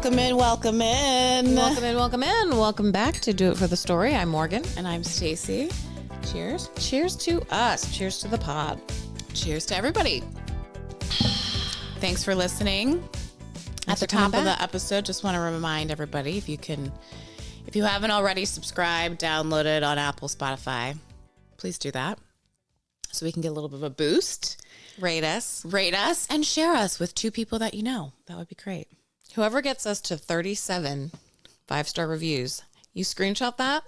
Welcome in, welcome in. Welcome in, welcome in. Welcome back to Do It for the Story. I'm Morgan. And I'm Stacey. Cheers. Cheers to us. Cheers to the pod. Cheers to everybody. Thanks for listening. At the for coming top of back. the episode, just want to remind everybody, if you haven't already subscribed, downloaded on Apple, Spotify, please do that so we can get a little bit of a boost. Rate us. And share us with two people that you know. That would be great. Whoever gets us to 37 5-star reviews, you screenshot that,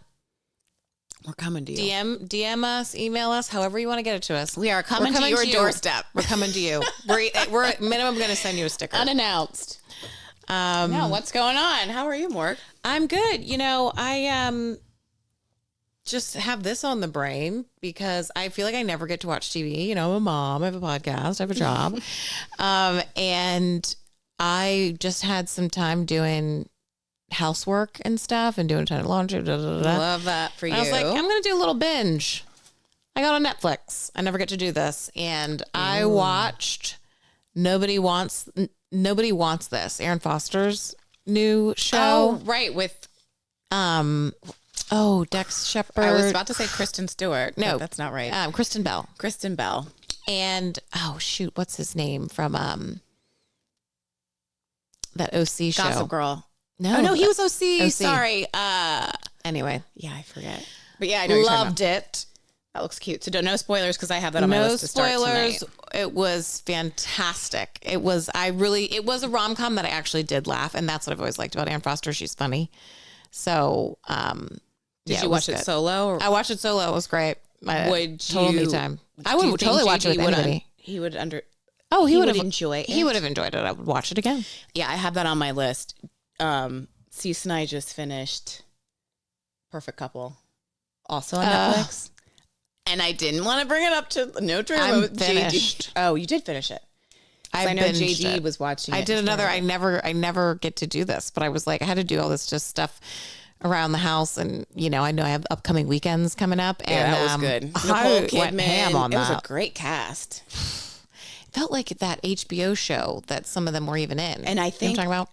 We're coming to you. DM us, email us, however you want to get it to us. We are coming to your doorstep. We're coming to you. We're at minimum going to send you a sticker. Unannounced. No, what's going on? How are you, Morg? I'm good. You know, I just have this on the brain because I feel like I never get to watch TV. You know, I'm a mom, I have a podcast, I have a job. And I just had some time doing housework and stuff and doing a ton of laundry. Love that for you. I was like, I'm going to do a little binge. I got on Netflix. I never get to do this. And I watched Nobody Wants This, Aaron Foster's new show. Oh, right. With Dex Shepard. I was about to say Kristen Stewart. No, but that's not right. Kristen Bell. Kristen Bell. And what's his name from that OC show? Gossip Girl. No, Oh no, he was OC. OC. Sorry. Anyway, Yeah, I forget. But yeah, I know what you're talking loved it. about. That looks cute. So no spoilers because I have that on my No list to start spoilers. tonight. It was fantastic. It was a rom-com that I actually did laugh, and that's what I've always liked about Anne Foster. She's funny. So, Did you watch it solo? Or I watched it solo. It was great. would Total me you? time. I do you would think totally watch it JD with anybody. He would He he would would have enjoy it. He would have enjoyed it. I would watch it again. Yeah, I have that on my list. Cease and I just finished Perfect Couple, also on Netflix. And I didn't want to bring it up to no drama I'm with finished. JD. Oh, you did finish it. I know binged JD it. was watching I it. did another. before. I never get to do this, but I was like, I had to do all this just stuff around the house, and I know I have upcoming weekends coming up. And Yeah, that was good. I Nicole went Kidman. ham on It was a that. great cast. Felt like that HBO show that some of them were even in. And I You know think, what I'm talking about.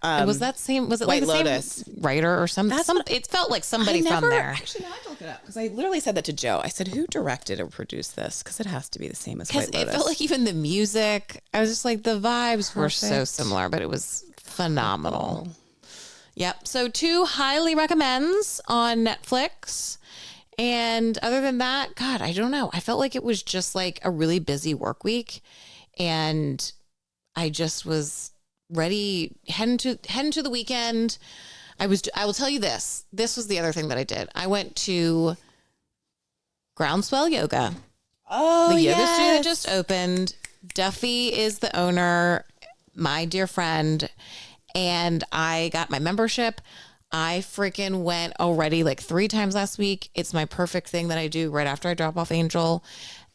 yeah. Was that same? Was it White like the Lotus. same writer or something? It felt like somebody from there. Actually, now I have to look it up because I literally said that to Joe. I said, "Who directed or produced this?" Because it has to be the same as Because White it Lotus. felt like even the music, I was just like, the vibes were so Perfect. similar, but it was phenomenal. Yep. So 2 highly recommends on Netflix. And other than that, God, I don't know. I felt like it was just like a really busy work week. And I just was ready, heading to the weekend. I will tell you this. This was the other thing that I did. I went to Groundswell Yoga. Oh, The yoga studio that just opened. Duffy is the owner, my dear friend, and I got my membership. I freaking went already like 3 times last week. It's my perfect thing that I do right after I drop off Angel.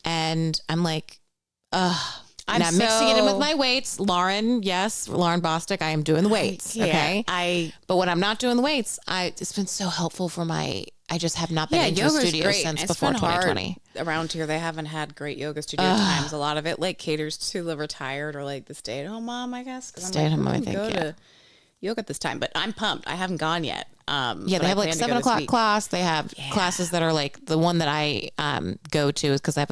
And I'm like, and I'm mixing it in with my weights. Lauren Bostick, I am doing the weights. Okay. But when I'm not doing the weights, it's been so helpful for I just have not been into the studio great. since It's before been hard 2020. around here, they haven't had great yoga studio times. A lot of it like caters to the retired or like the stay-at-home mom, I guess. Stay-at-home mom, I think, go yeah. to yoga at this time, but I'm pumped. I haven't gone yet. Yeah, but they I have like plan to 7 go this o'clock week. class. They have classes that are like the one that I go to is because I have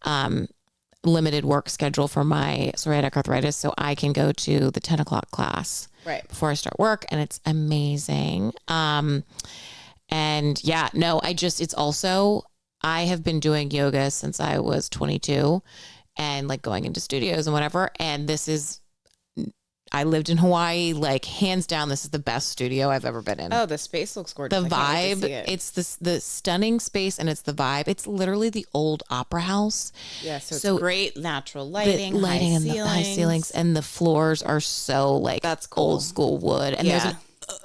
a limited work schedule for my psoriatic arthritis, so I can go to the 10 o'clock class Right. before I start work, and it's amazing. And yeah, no, it's also, I have been doing yoga since I was 22 and like going into studios and whatever. And I lived in Hawaii, like hands down, this is the best studio I've ever been in. Oh, the space looks gorgeous. The I can't wait to vibe, see it. it's the stunning space, and it's the vibe. It's literally the old opera house. Yeah, so it's great natural lighting, The lighting high and ceilings. the high ceilings, and the floors are so like That's cool. old school wood. And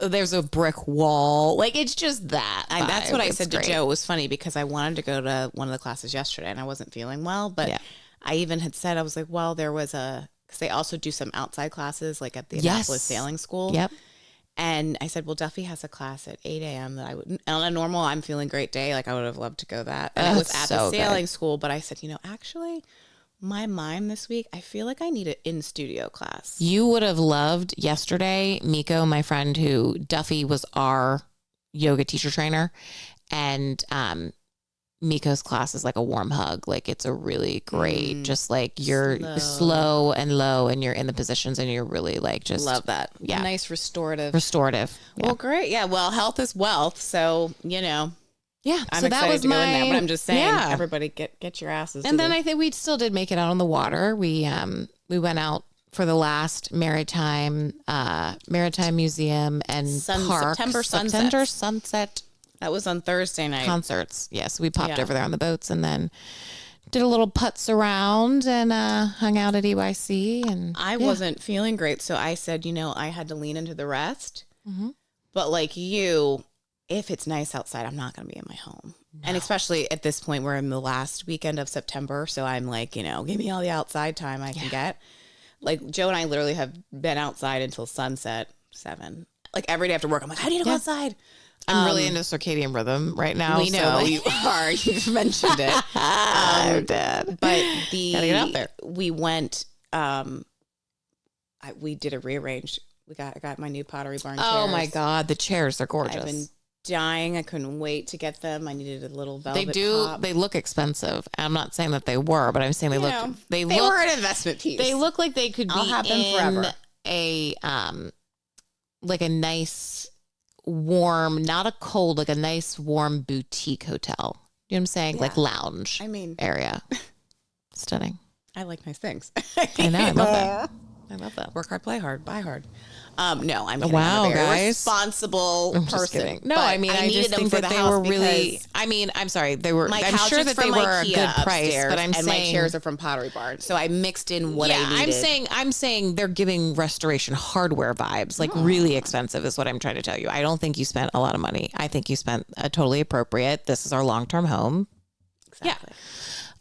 there's a brick wall. Like it's just that. That's what I It's said great. to Joe. It was funny because I wanted to go to one of the classes yesterday and I wasn't feeling well, but Yeah. I even had said, I was like, well, there was because they also do some outside classes like at the Annapolis Sailing School. Yep. And I said, well, Duffy has a class at 8 a.m. that I would, on a normal, I'm feeling great day. Like I would have loved to go that. And it was at the so sailing good. school. But I said, actually, my mime this week, I feel like I need an in-studio class. You would have loved yesterday, Miko, my friend who Duffy was our yoga teacher trainer, and Miko's class is like a warm hug. Like it's a really great, just like you're slow and low and you're in the positions and you're really like just love that. Yeah. Nice restorative. Yeah. Well, great. Yeah. Well, health is wealth. So, you know. Yeah. I'm so excited that was to go in there, but I'm just saying, everybody get your asses. And then I think we still did make it out on the water. We went out for the last Maritime Museum and Park. September Sunset. That was on Thursday night. Concerts. Yes. We popped over there on the boats and then did a little putz around and hung out at EYC. And I wasn't feeling great. So I said, I had to lean into the rest. Mm-hmm. But like you, if it's nice outside, I'm not going to be in my home. No. And especially at this point, we're in the last weekend of September. So I'm like, give me all the outside time I can get. Like Joe and I literally have been outside until sunset 7. Like every day after work, I'm like, I need to go outside. I'm really into circadian rhythm right now. We know you are. You've mentioned it. I'm dead. But gotta get out there. We went, we did a rearrange. I got my new Pottery Barn chairs. Oh my God. The chairs are gorgeous. I've been dying. I couldn't wait to get them. I needed a little velvet top. They look expensive. I'm not saying that they were, but I'm saying they were an investment piece. They look like they could be have them forever. Like a nice warm, not a cold, like a nice warm boutique hotel. You know what I'm saying? Yeah. Like lounge area. Stunning. I like nice things. I know. I love that. Work hard, play hard, buy hard. No, I'm kidding. Wow, I'm a very guys. responsible person. No, I mean, I just think that they were really. I mean, I'm sorry, they were. I'm sure that they were a good price, but I'm saying my chairs are from Pottery Barn, so I mixed in what I needed. I'm saying they're giving restoration hardware vibes, like really expensive, is what I'm trying to tell you. I don't think you spent a lot of money. I think you spent a totally appropriate. This is our long-term home. Exactly.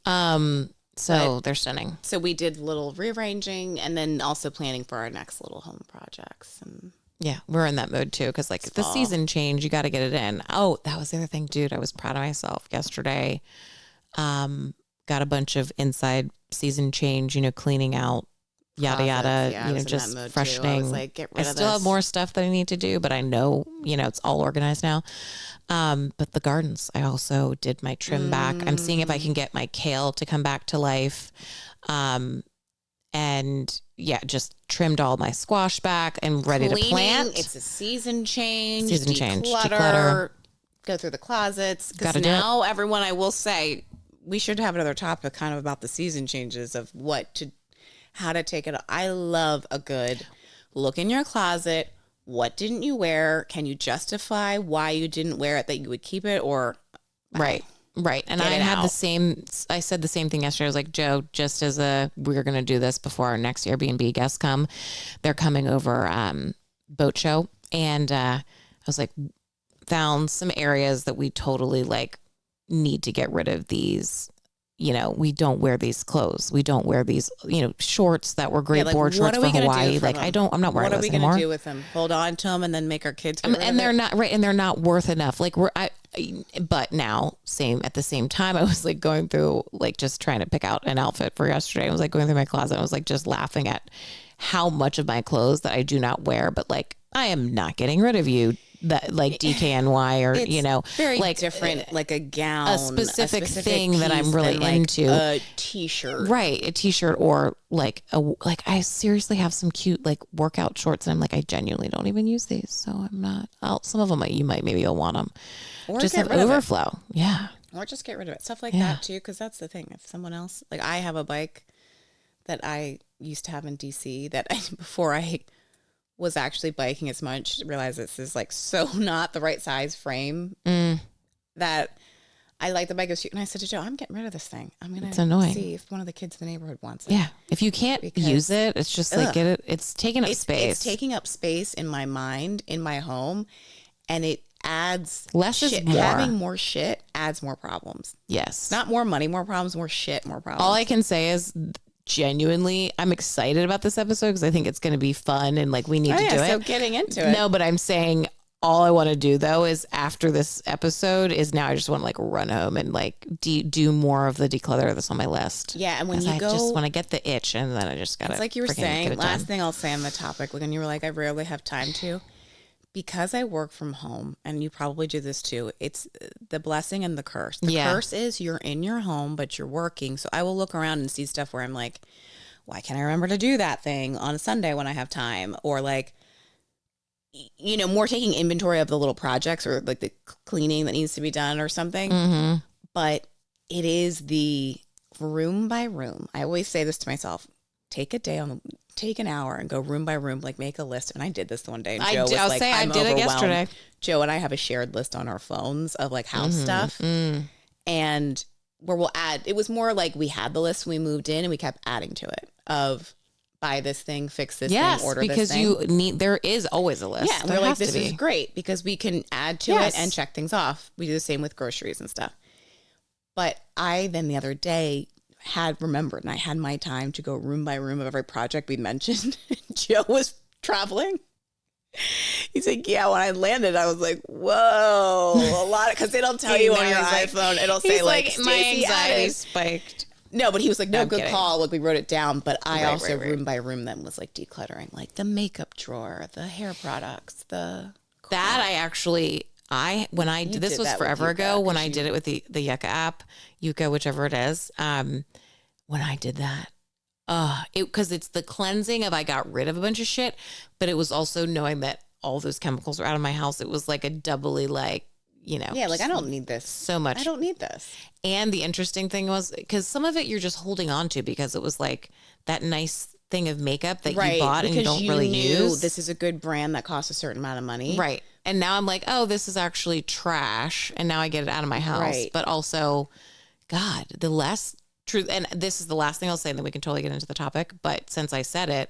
Yeah. So they're stunning. So we did little rearranging and then also planning for our next little home projects. And yeah, we're in that mode too. Cause like the season change, you got to get it in. Oh, that was the other thing, dude. I was proud of myself yesterday. Got a bunch of inside season change, cleaning out, yada, yada, just freshening. I was like, get rid of this. I still have more stuff that I need to do, but I know, it's all organized now. But the gardens, I also did my trim back. I'm seeing if I can get my kale to come back to life. And yeah, just trimmed all my squash back and ready to plant. It's a season change. Declutter. Go through the closets. Because now everyone, I will say, we should have another topic kind of about the season changes of how to take it. I love a good look in your closet. What didn't you wear? Can you justify why you didn't wear it, that you would keep it, or right. And I had I said the same thing yesterday. I was like, Joe, just as we're going to do this before our next Airbnb guests come, they're coming over boat show. And I was like, found some areas that we totally like need to get rid of these. We don't wear these clothes. We don't wear these, shorts that were great board shorts for Hawaii. Like I'm not wearing those anymore. What are we going to do with them? Hold on to them and then make our kids get rid and of they're it? not right. And they're not worth enough. Like but now at the same time, I was like going through, like just trying to pick out an outfit for yesterday. I was like going through my closet. I was like just laughing at how much of my clothes that I do not wear, but like, I am not getting rid of you. That like DKNY or very like different, like a gown, a specific thing that I'm really into. A t-shirt, right? A t-shirt or like I seriously have some cute like workout shorts, and I'm like, I genuinely don't even use these, so I'm not. Some of them maybe you'll want them, or just have overflow, or just get rid of it, stuff like that too. Because that's the thing. If someone else, like I have a bike that I used to have in DC that before I was actually biking as much, realized this is like so not the right size frame that I like the bike. And I said to Joe, I'm getting rid of this thing. I'm going to see if one of the kids in the neighborhood wants it. Yeah. If you can't use it, it's just like get it. It's taking up space. It's taking up space in my mind, in my home. And it adds less shit. Is more. Having more shit adds more problems. Yes. Not more money, more problems, more shit, more problems. All I can say is genuinely, I'm excited about this episode because I think it's going to be fun and like we need to do it. So getting into it. No, but I'm saying all I want to do though is after this episode is now I just want to like run home and like do more of the declutter that's on my list. Yeah, and when you I go, just want to get the itch, and then I just gotta. it's like you were saying. Last thing I'll say on the topic, when you were like, I rarely have time to, because I work from home, and you probably do this too. It's the blessing and the curse. The curse is you're in your home, but you're working. So I will look around and see stuff where I'm like, why can't I remember to do that thing on a Sunday when I have time? Or like, you know, more taking inventory of the little projects or like the cleaning that needs to be done or something. Mm-hmm. But it is the room by room. I always say this to myself: take an hour and go room by room, like make a list. And I did this one day. And Joe was like, I did it yesterday. Joe and I have a shared list on our phones of like house stuff, and where we'll add. It was more like we had the list when we moved in, and we kept adding to it of buy this thing, fix this thing, order this thing. Because there is always a list. Yeah, we're like, this is great because we can add to it and check things off. We do the same with groceries and stuff. But I then the other day had remembered, and I had my time to go room by room of every project we mentioned. Joe was traveling. He's like, yeah, when I landed, I was like, whoa, a lot, because they don't tell you on your iPhone. It'll say like my anxiety spiked. No, but he was like, no, good call. Look, we wrote it down. But I also room by room then was like decluttering, like the makeup drawer, the hair products, that I actually, when I did this was forever ago when I did it with the Yucca app, Yucca, whichever it is. When I did that, because it's the cleansing of I got rid of a bunch of shit, but it was also knowing that all those chemicals were out of my house. It was like a doubly like, you know. Yeah, like I don't need this so much. I don't need this. And the interesting thing was because some of it you're just holding on to because it was like that nice thing of makeup that you bought and you don't really use. This is a good brand that costs a certain amount of money. Right. And now I'm like, oh, this is actually trash. And now I get it out of my house. Right. But also, God, the less truth. And this is the last thing I'll say, and then we can totally get into the topic. But since I said it,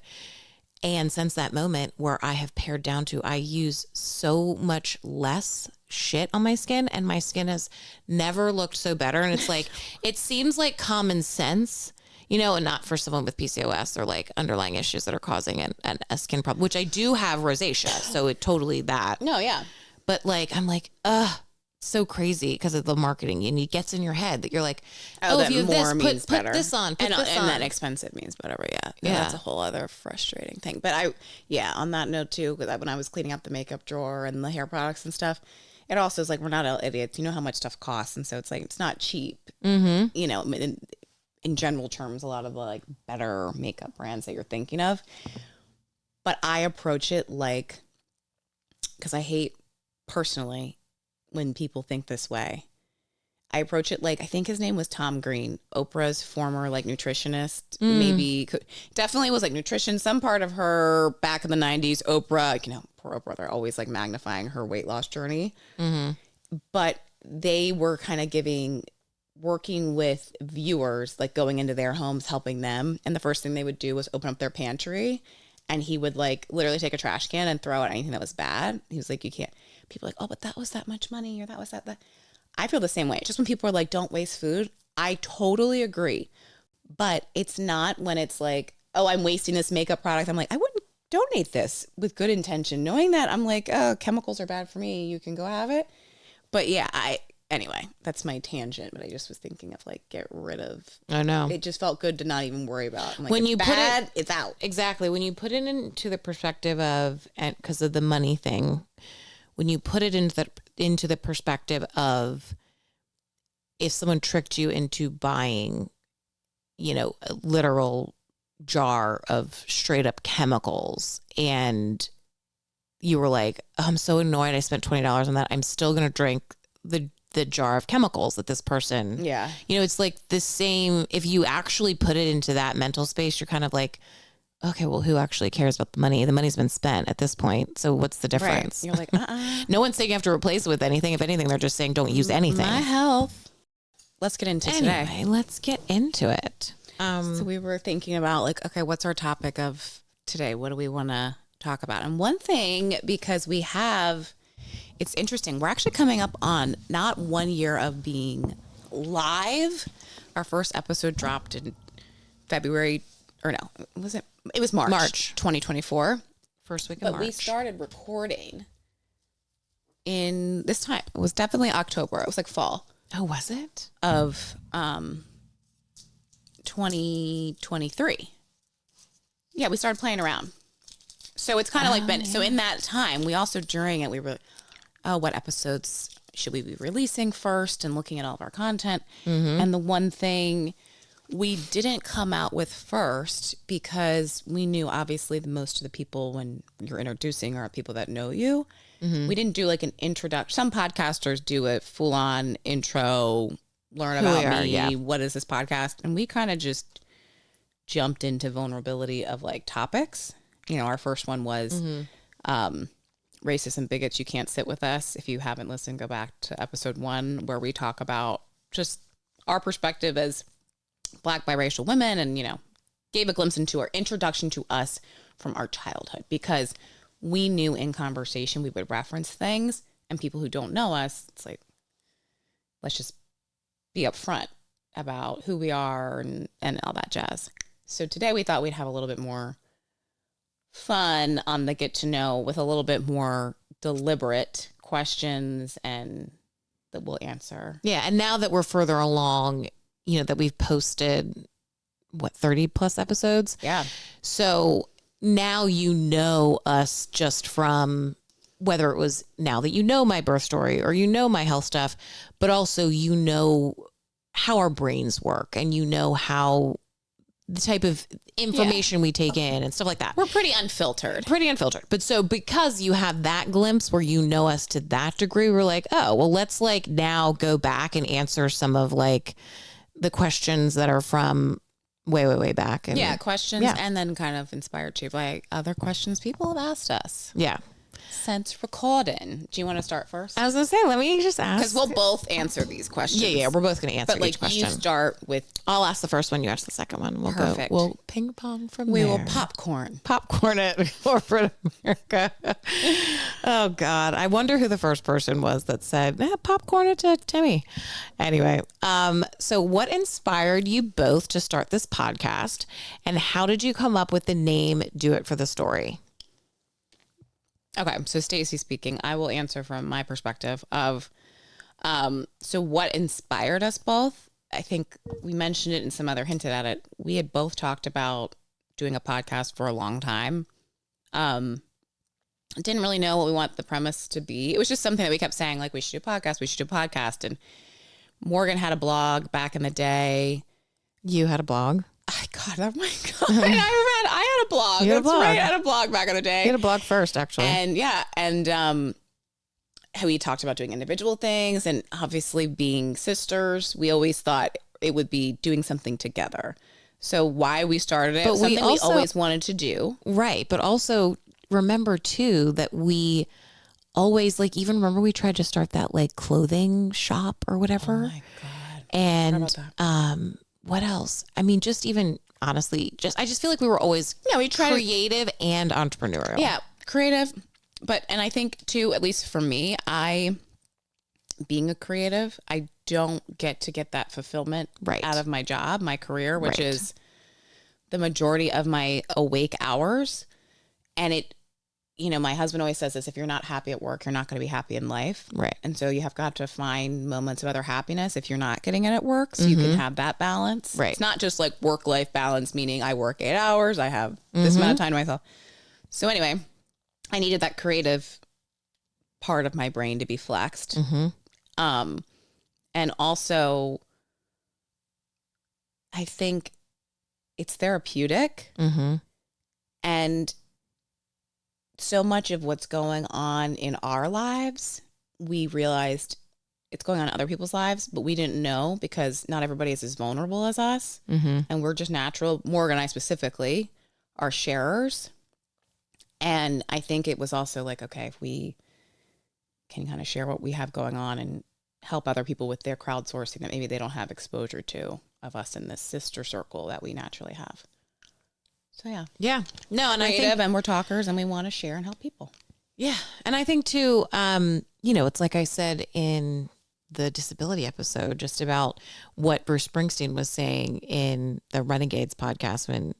and since that moment where I have pared down to, I use so much less shit on my skin, and my skin has never looked so better. And it's like, it seems like common sense, you know, and not for someone with PCOS or like underlying issues that are causing a skin problem, which I do have rosacea. So it totally that. No, yeah. But like, I'm like, so crazy because of the marketing, and it gets in your head that you're like, oh, if you have this, put this on, and that expensive means better. Yeah, that's a whole other frustrating thing. But on that note too, because when I was cleaning up the makeup drawer and the hair products and stuff, it also is like, we're not idiots. You know how much stuff costs, and so it's like it's not cheap. Mm-hmm. You know, in general terms, a lot of the like better makeup brands that you're thinking of. But I approach it like, because I hate personally when people think this way. I approach it like, I think his name was Tom Green, Oprah's former like nutritionist, definitely was like nutrition, some part of her back in the 90s, Oprah, you know, poor Oprah, they're always like magnifying her weight loss journey. Mm-hmm. But they were kind of working with viewers, like going into their homes, helping them. And the first thing they would do was open up their pantry, and he would like literally take a trash can and throw out anything that was bad. He was like, you can't. People are like, oh, but that was that much money, or that was that. I feel the same way. Just when people are like, don't waste food, I totally agree. But it's not when it's like, oh, I'm wasting this makeup product. I'm like, I wouldn't donate this with good intention. Knowing that, I'm like, oh, chemicals are bad for me. You can go have it. But yeah, anyway, that's my tangent. But I just was thinking of like, get rid of. I know. It just felt good to not even worry about. I'm like, when you bad, it's out. Exactly. When you put it into the perspective of, and because of the money thing, when you put it into the perspective of, if someone tricked you into buying, you know, a literal jar of straight up chemicals, and you were like, oh, I'm so annoyed I spent $20 on that, I'm still going to drink the jar of chemicals that this person, you know, it's like the same. If you actually put it into that mental space, you're kind of like, okay, well, who actually cares about the money? The money's been spent at this point. So what's the difference? Right. You're like, No one's saying you have to replace it with anything. If anything, they're just saying don't use anything. My health. Let's get into today. Anyway, let's get into it. So we were thinking about like, okay, what's our topic of today? What do we want to talk about? And one thing, because it's interesting. We're actually coming up on not 1 year of being live. Our first episode dropped in February, or no, was it? It was March 2024. First week of March. But we started recording in this time. It was definitely October. It was like fall Oh, was it? of 2023. Yeah, we started playing around. So it's kind of like been, so in that time, we also during it, we were, oh, what episodes should we be releasing first and looking at all of our content? And the one thing we didn't come out with first because we knew obviously the most of the people when you're introducing are people that know you. We didn't do like an introduction. Some podcasters do a full on intro, learn about me. What is this podcast? And we kind of just jumped into vulnerability of like topics. You know, our first one was racist and bigots. You can't sit with us. If you haven't listened, go back to episode 1 where we talk about just our perspective as Black biracial women and, you know, gave a glimpse into our introduction to us from our childhood because we knew in conversation we would reference things and people who don't know us, it's like, let's just be upfront about who we are and all that jazz. So today we thought we'd have a little bit more fun on the get to know with a little bit more deliberate questions and that we'll answer. Yeah. And now that we're further along, you know, that we've posted, 30 plus episodes? Yeah. So now you know us just from whether it was now that you know my birth story or you know my health stuff, but also you know how our brains work and you know how the type of information we take in and stuff like that. We're pretty unfiltered. But so because you have that glimpse where you know us to that degree, we're like, oh, well, let's like now go back and answer some of like the questions that are from way back. And, questions and then kind of inspired too by other questions people have asked us. Yeah. Since recording. Do you want to start first? I was going to say, let me just ask. Because we'll both answer these questions. Yeah, we're both going to answer each question. You start with... I'll ask the first one, you ask the second one. Perfect. We'll ping pong from there. We will popcorn. Popcorn it corporate America. Oh, God. I wonder who the first person was that said, popcorn it to Timmy. Anyway, so what inspired you both to start this podcast? And how did you come up with the name Do It for the Story? Okay, so Stacey speaking, I will answer from my perspective of, so what inspired us both? I think we mentioned it and some other hinted at it. We had both talked about doing a podcast for a long time. Didn't really know what we want the premise to be. It was just something that we kept saying, like, we should do a podcast. And Morgan had a blog back in the day. You had a blog? God, oh my God. I had a blog. You had a blog. Right. I had a blog back in the day. You had a blog first, actually. And we talked about doing individual things and obviously being sisters. We always thought it would be doing something together. So why we started it, but something we always wanted to do. Right. But also remember too, that we always even remember we tried to start that like clothing shop or whatever. Oh my God. And, what else? I mean, just even honestly, I just feel like we were always creative and entrepreneurial. Yeah, creative. And I think too, at least for me, being a creative, I don't get that fulfillment out of my job, my career, which is the majority of my awake hours. And my husband always says this, if you're not happy at work, you're not going to be happy in life. Right. And so you have got to find moments of other happiness if you're not getting it at work, so you can have that balance. Right. It's not just like work-life balance, meaning I work 8 hours, I have this amount of time to myself. So anyway, I needed that creative part of my brain to be flexed. And also, I think it's therapeutic. And so much of what's going on in our lives, we realized it's going on in other people's lives, but we didn't know because not everybody is as vulnerable as us. And we're just natural. Morgan and I specifically are sharers. And I think it was also like, okay, if we can kind of share what we have going on and help other people with their crowdsourcing that maybe they don't have exposure to of us in this sister circle that we naturally have. So yeah. No, and creative, I think, and we're talkers, and we want to share and help people. Yeah, and I think too, it's like I said in the disability episode, just about what Bruce Springsteen was saying in the Renegades podcast when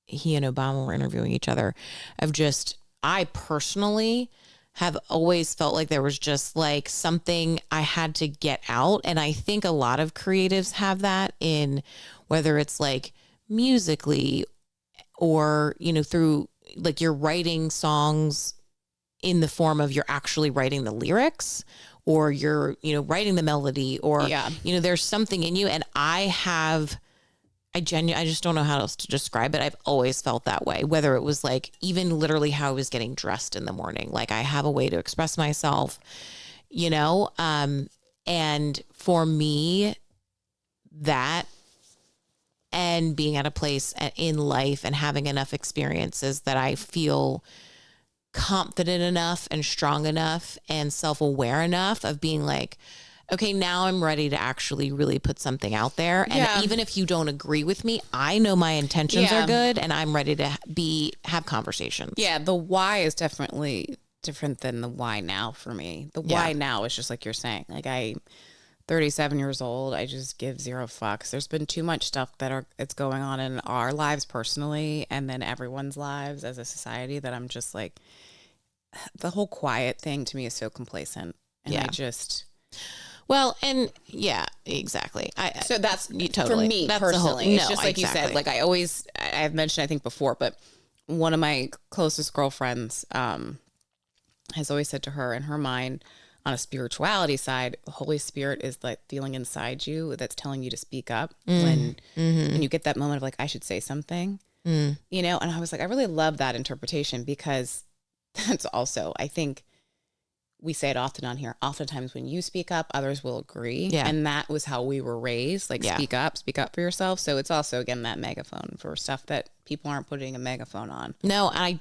he and Obama were interviewing each other. Of just, I personally have always felt like there was just like something I had to get out. And I think a lot of creatives have that in whether it's like musically or, you know, through like you're writing songs in the form of you're actually writing the lyrics or you're, you know, writing the melody or, you know, there's something in you. And I just don't know how else to describe it. I've always felt that way, whether it was like even literally how I was getting dressed in the morning. Like I have a way to express myself, you know? And for me, that and being at a place in life and having enough experiences that I feel confident enough and strong enough and self-aware enough of being like, okay, now I'm ready to actually really put something out there. And even if you don't agree with me, I know my intentions are good and I'm ready to have conversations. Yeah. The why is definitely different than the why now for me. The why now is just like you're saying, like I'm 37 years old. I just give zero fucks. There's been too much stuff it's going on in our lives personally and then everyone's lives as a society that I'm just like, the whole quiet thing to me is so complacent. And I just... Well, and yeah, exactly. So that's totally for me that's personally. It's just like exactly. you said, like I've mentioned, I think before, but one of my closest girlfriends has always said to her in her mind on a spirituality side, the Holy Spirit is like feeling inside you that's telling you to speak up when you get that moment of like, I should say something, you know? And I was like, I really love that interpretation because that's also, I think, we say it often on here. Oftentimes when you speak up, others will agree. Yeah. And that was how we were raised. Like speak up for yourself. So it's also, again, that megaphone for stuff that people aren't putting a megaphone on. No, I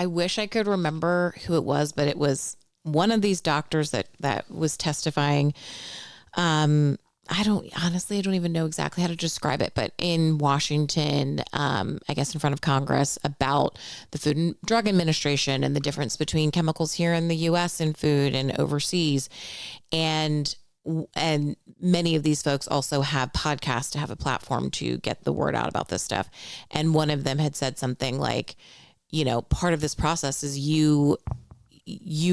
wish I could remember who it was, but it was one of these doctors that was testifying. I don't even know exactly how to describe it, but in Washington, I guess in front of Congress about the Food and Drug Administration and the difference between chemicals here in the US and food and overseas. And many of these folks also have podcasts to have a platform to get the word out about this stuff. And one of them had said something like, you know, part of this process is you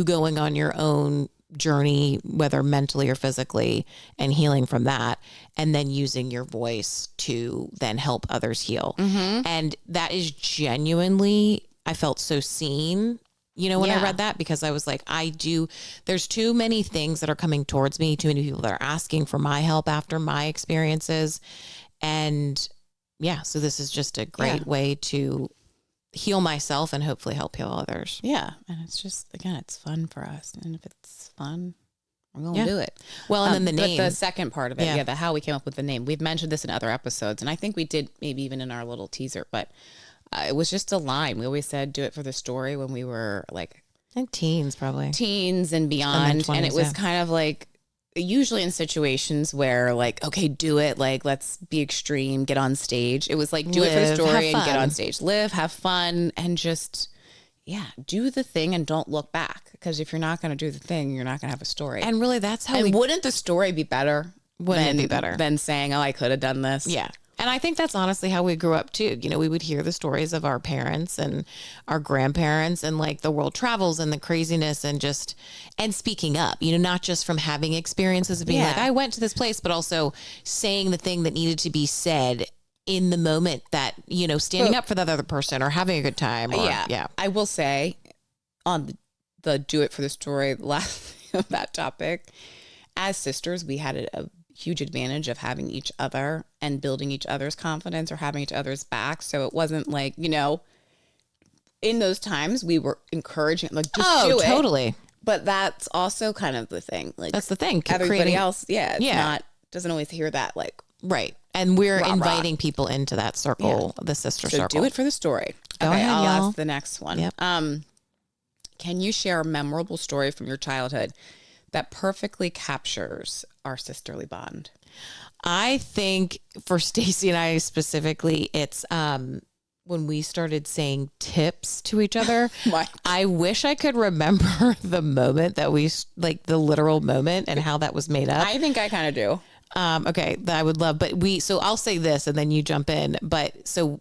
going on your own journey, whether mentally or physically, and healing from that, and then using your voice to then help others heal. And that is genuinely, I felt so seen, you know, when I read that, because I was like, there's too many things that are coming towards me, too many people that are asking for my help after my experiences. And so this is just a great way to heal myself and hopefully help heal others. Yeah. And it's just, again, it's fun for us. And if it's fun, we're going to do it. Well, and then the name. The second part of it, the how we came up with the name. We've mentioned this in other episodes, and I think we did maybe even in our little teaser, but it was just a line. We always said, do it for the story when we were like... I think teens, probably. Teens and beyond. 20s, and it was kind of like, usually in situations where like, okay, do it, like let's be extreme, get on stage. It was like do it for the story and get on stage, live, have fun, and just do the thing and don't look back, because if you're not going to do the thing, you're not going to have a story. And really that's how wouldn't the story be better? Wouldn't it be better than saying, oh, I could have done this? Yeah. And I think that's honestly how we grew up too. You know, we would hear the stories of our parents and our grandparents and like the world travels and the craziness and speaking up, you know, not just from having experiences of being like, I went to this place, but also saying the thing that needed to be said in the moment, that, you know, standing up for the other person or having a good time. Or, I will say on the do it for the story last of that topic, as sisters, we had a huge advantage of having each other and building each other's confidence or having each other's back. So it wasn't like, you know, in those times we were encouraging, like, just do it. Totally. But that's also kind of the thing. Like, that's the thing. Everybody else, doesn't always hear that, like, right. And we're inviting people into that circle, the sister circle. So do it for the story. Go ahead, I'll y'all. ask the next one. Yep. Can you share a memorable story from your childhood that perfectly captures our sisterly bond? I think for Stacey and I specifically, it's when we started saying tips to each other. I wish I could remember the moment that the literal moment and how that was made up. I think I kind of do. Okay, that I would love, so I'll say this and then you jump in. But so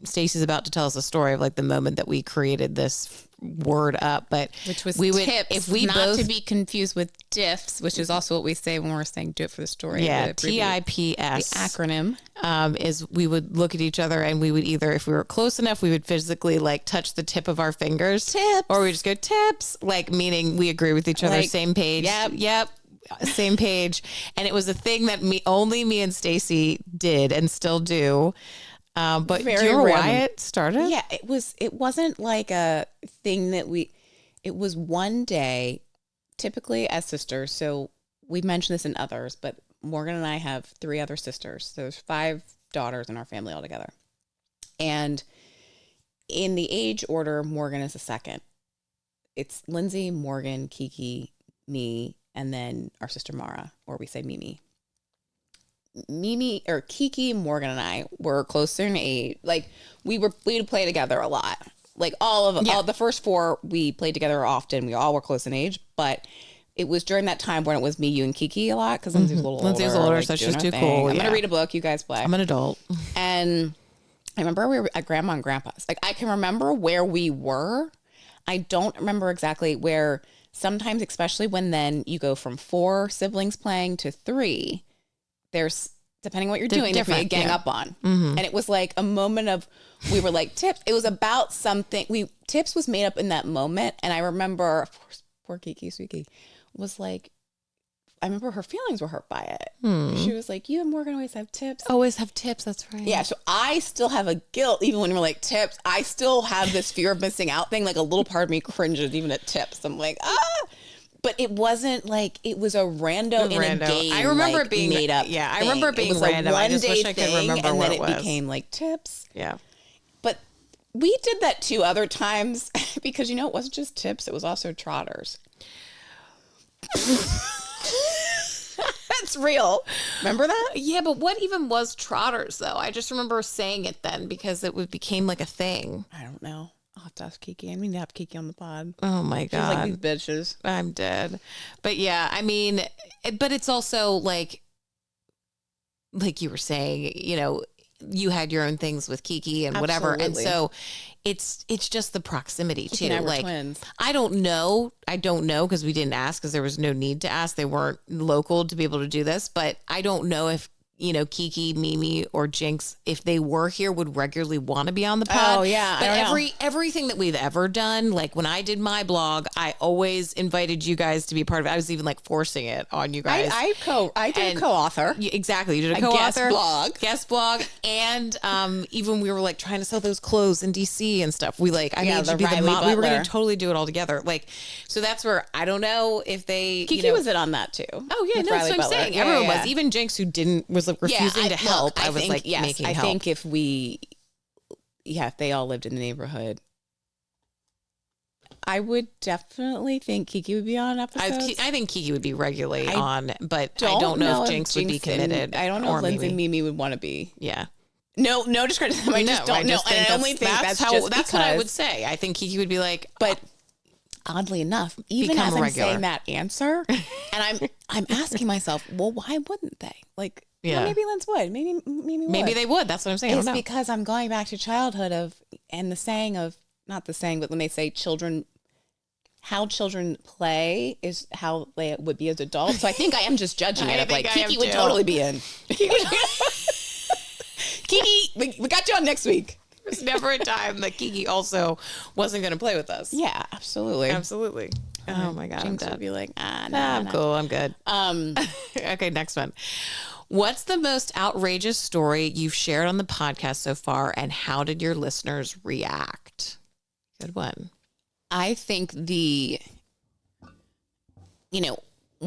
Stacey's about to tell us a story of like the moment that we created this word up, but which was we would, tips, if we not both, to be confused with diffs, which is also what we say when we're saying do it for the story. yeah, the TIPS, the acronym, is we would look at each other and we would either, if we were close enough, we would physically like touch the tip of our fingers, tips, or we just go tips, like meaning we agree with each other, like, same page. Yep. Same page. And it was a thing that only me and Stacey did and still do. But do you remember why it started? Yeah, it wasn't like a thing that it was one day, typically as sisters. So we've mentioned this in others, but Morgan and I have 3 other sisters. So there's 5 daughters in our family altogether. And in the age order, Morgan is the second. It's Lindsay, Morgan, Kiki, me, and then our sister Mara, or we say Mimi. Mimi or Kiki, Morgan, and I were closer in age. Like we would play together a lot. Like all the first 4 we played together often. We all were close in age, but it was during that time when it was me, you, and Kiki a lot because Lindsay was a little older. Lindsay's older, like, so she's too thing. cool. I'm gonna read a book. You guys play. I'm an adult. And I remember we were at Grandma and Grandpa's. Like I can remember where we were. I don't remember exactly where. Sometimes, especially when then you go from 4 siblings playing to 3, there's, depending on what you're doing, there's a gang up on. And it was like a moment of, we were like, tips. It was about something. Tips was made up in that moment. And I remember, of course, poor Kiki, Sweetie, was like, I remember her feelings were hurt by it. She was like, you and Morgan always have tips. Always have tips. That's right. Yeah. So I still have a guilt, even when we're like tips, I still have this fear of missing out thing. Like a little part of me cringes even at tips. I'm like, but it wasn't like, it was a rando in a game. I remember like, it being made up. Yeah. I remember it being random. I just wish I could remember and what then it was. became like tips. Yeah. But we did that 2 other times because, it wasn't just tips. It was also trotters. That's real. Remember that? Yeah, but what even was trotters though? I just remember saying it then because it became like a thing. I don't know. I'll have to ask Kiki. I mean, to have Kiki on the pod. Oh my God. She's like, these bitches. I'm dead. But yeah, I mean, but it's also like you were saying, you had your own things with Kiki and whatever. Absolutely. And so it's just the proximity Kiki too. and I were like twins. I don't know because we didn't ask because there was no need to ask. They weren't local to be able to do this, but I don't know if Kiki, Mimi, or Jinx, if they were here, would regularly want to be on the pod. Oh yeah. But everything that we've ever done, like when I did my blog, I always invited you guys to be a part of it. I was even like forcing it on you guys. I did a co-author. Exactly. You did a co-author. Guest blog. And even we were like trying to sell those clothes in DC and stuff. We made you be the Riley mom. We were going Butler. to totally do it all together. Like, so that's where I don't know if they. Kiki was in on that too. Oh yeah, with no, that's Riley what I'm Butler. saying. Yeah, Everyone yeah. was. Even Jinx, who was like refusing to help. I was think, like making help. I think if if they all lived in the neighborhood, I would definitely think Kiki would be on episodes. I think Kiki would be regularly on, but I don't know if Jinx would be committed. I don't know if Lindsay and Mimi would want to be. Yeah. No discredit to them. I just don't know. And I only think that's what I would say. I think Kiki would be like, but oddly enough, even as I'm saying that answer, and I'm asking myself, well, why wouldn't they? Like, yeah, maybe Linz would. Maybe they would. That's what I'm saying. It's because I'm going back to childhood and the saying of, not the saying, but when they say how children play is how they would be as adults. So I think I am just judging it. Like Kiki would totally be in. Kiki, we got you on next week. There's never a time that Kiki also wasn't going to play with us. Yeah, absolutely. Absolutely. Oh my God. Jinx would be like, I'm cool. I'm good. Okay, next one. What's the most outrageous story you've shared on the podcast so far, and how did your listeners react? Good one. I think when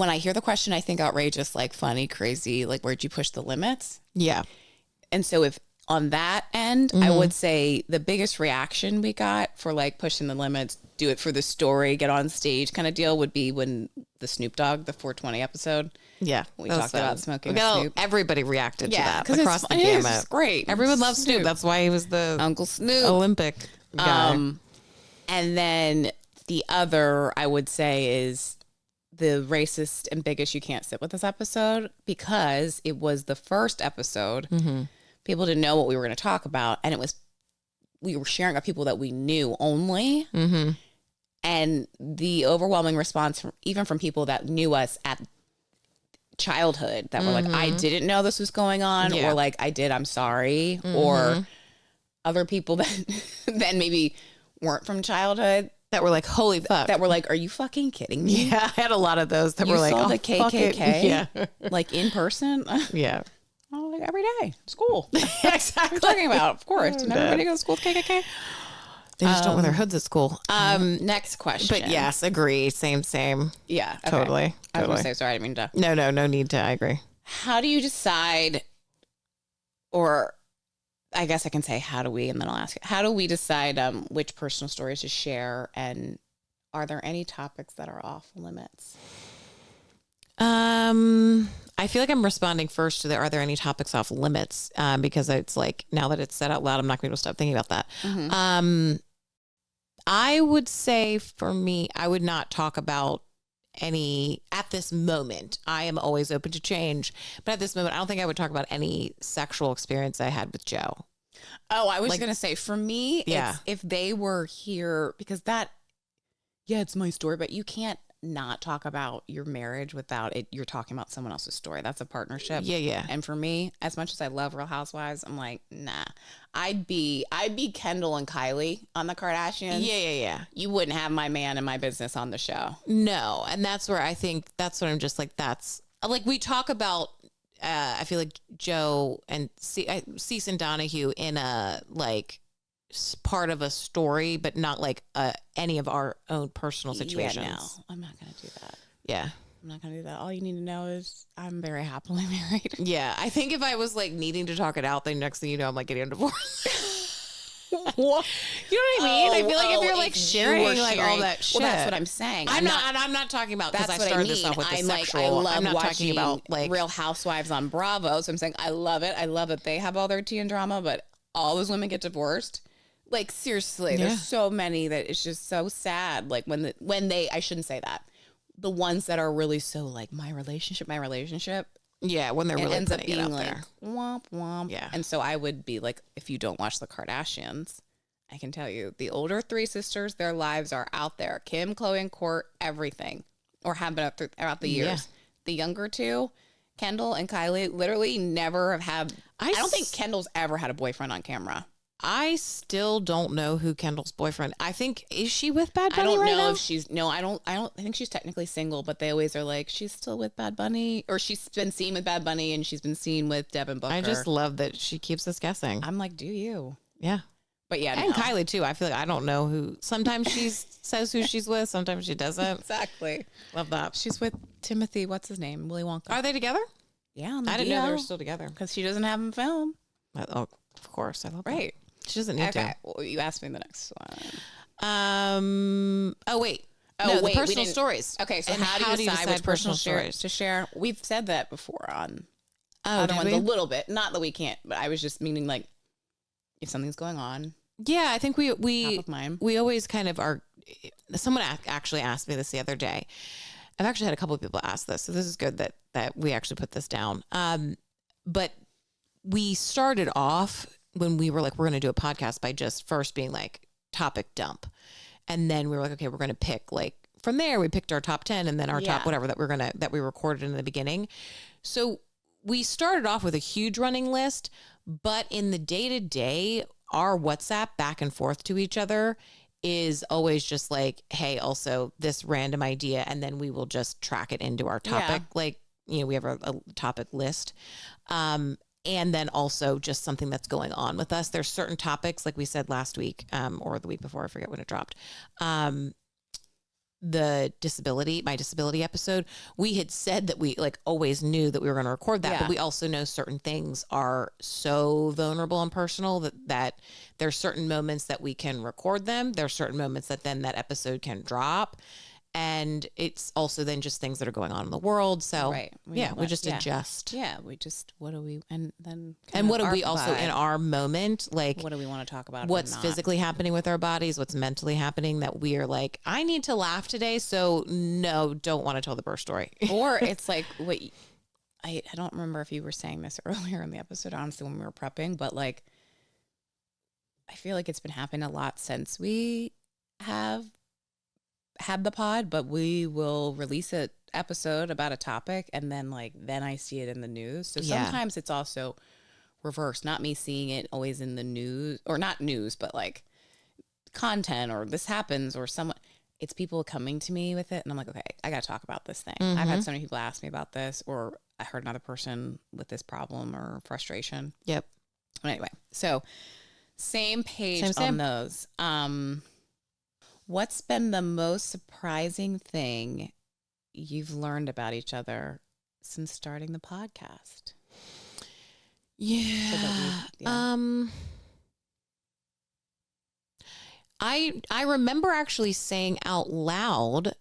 I hear the question, I think outrageous, like funny, crazy, like where'd you push the limits? Yeah. And so if on that end, I would say the biggest reaction we got for like pushing the limits, do it for the story, get on stage kind of deal would be when the Snoop Dogg, the 420 episode. Yeah. We talked about smoking a Snoop. Everybody reacted to that across the gamut. It's great. Everyone loves Snoop. That's why he was the Uncle Snoop Olympic guy. And then the other I would say is the racist and biggest you can't sit with this episode, because it was the first episode. People didn't know what we were going to talk about, and we were sharing about people that we knew only. And the overwhelming response even from people that knew us at childhood that were like, I didn't know this was going on, or like, I did, I'm sorry, or other people that then maybe weren't from childhood that were like, holy fuck. That were like, are you fucking kidding me? Yeah, I had a lot of those that were like, saw oh, the KKK? Yeah. Like in person? Yeah. Oh, like every day. School. Exactly. What are you talking about? Of course. Didn't everybody go to school with KKK? They just don't wear their hoods at school. Next question. But yes, agree. Same. Yeah. Okay. Totally. I was going to say, sorry, I didn't mean to. No need to. I agree. How do you decide, or I guess I can say, how do we, and then I'll ask you, how do we decide which personal stories to share, and are there any topics that are off limits? I feel like I'm responding first to the, are there any topics off limits? Because it's like, now that it's said out loud, I'm not going to stop thinking about that. I would say for me, I would not talk about any at this moment. I am always open to change, but at this moment, I don't think I would talk about any sexual experience I had with Joe. Oh, I was going to say, for me, yeah, it's if they were here, because that, yeah, it's my story, but you can't not talk about your marriage without it. You're talking about someone else's story. That's a partnership. Yeah. And for me, as much as I love Real Housewives, I'm like, nah. I'd be Kendall and Kylie on the Kardashians. Yeah. You wouldn't have my man and my business on the show. No, and that's where I think that's what I'm just like. That's like we talk about. I feel like Joe and Cease and Donahue in a like part of a story, but not like any of our own personal situations. Yeah, no, I'm not going to do that. Yeah. I'm not going to do that. All you need to know is I'm very happily married. Yeah. I think if I was like needing to talk it out, then next thing you know, I'm like getting a divorce. What? You know what I mean? I feel like if you're like sharing like all that shit. Well, that's what I'm saying. I'm not talking about, because I started this off with the sexual. I love I'm not watching talking about like Real Housewives on Bravo. So I'm saying I love it. I love that they have all their tea and drama, but all those women get divorced. Like, seriously, there's so many that it's just so sad. Like when they, I shouldn't say that. The ones that are really so like my relationship. Yeah, when they're really ends up putting being it out like there. womp womp. Yeah. And so I would be like, if you don't watch the Kardashians, I can tell you the older three sisters, their lives are out there. Kim, Khloe, and Kourt, everything, or have been throughout the years. Yeah. The younger two, Kendall and Kylie, literally never have had. I don't think Kendall's ever had a boyfriend on camera. I still don't know who Kendall's boyfriend. I think, is she with Bad Bunny I don't right know now? if she's, no, I think she's technically single, but they always are like, she's still with Bad Bunny, or she's been seen with Bad Bunny and she's been seen with Devin Booker. I just love that she keeps us guessing. I'm like, do you? Yeah. But yeah, and Kylie too. I feel like I don't know who. Sometimes she says who she's with. Sometimes she doesn't. Exactly. Love that. She's with Timothy. What's his name? Willy Wonka. Are they together? Yeah. I didn't know they were still together. Because she doesn't have him film. Oh, of course. I love that. Right. She doesn't need to. Well, you asked me the next one. Oh wait. The personal stories. Okay. So and how do you decide which personal stories to share? We've said that before on other ones a little bit. Not that we can't, but I was just meaning like if something's going on. Yeah, I think we always kind of are. Someone actually asked me this the other day. I've actually had a couple of people ask this, so this is good that we actually put this down. But we started off when we were like, we're going to do a podcast by just first being like topic dump, and then we were like, okay, we're going to pick like from there. We picked our top 10, and then our top whatever that we recorded in the beginning. So we started off with a huge running list, but in the day to day, our WhatsApp back and forth to each other is always just like, hey, also this random idea. And then we will just track it into our topic. Yeah. Like, we have a topic list. And then also just something that's going on with us. There's certain topics, like we said last week, or the week before, I forget when it dropped. My disability episode, we had said that we like always knew that we were going to record that, but we also know certain things are so vulnerable and personal that there's certain moments that we can record them. There's certain moments that then that episode can drop. And it's also then just things that are going on in the world. So we just adjust. Yeah. What do we, and then. And what do we also in our moment, like. What do we want to talk about? What's physically happening with our bodies? What's mentally happening that we are like, I need to laugh today. So no, don't want to tell the birth story. Or it's like, I don't remember if you were saying this earlier in the episode, honestly, when we were prepping, but like, I feel like it's been happening a lot since we have had the pod, but we will release an episode about a topic, and then I see it in the news. So sometimes it's also reversed, not me seeing it always in the news, or not news, but like content, or this happens, or someone, it's people coming to me with it, and I'm like, okay, I got to talk about this thing. I've had so many people ask me about this, or I heard another person with this problem or frustration. Yep. Anyway, so same page on those. What's been the most surprising thing you've learned about each other since starting the podcast? Yeah. I remember actually saying out loud,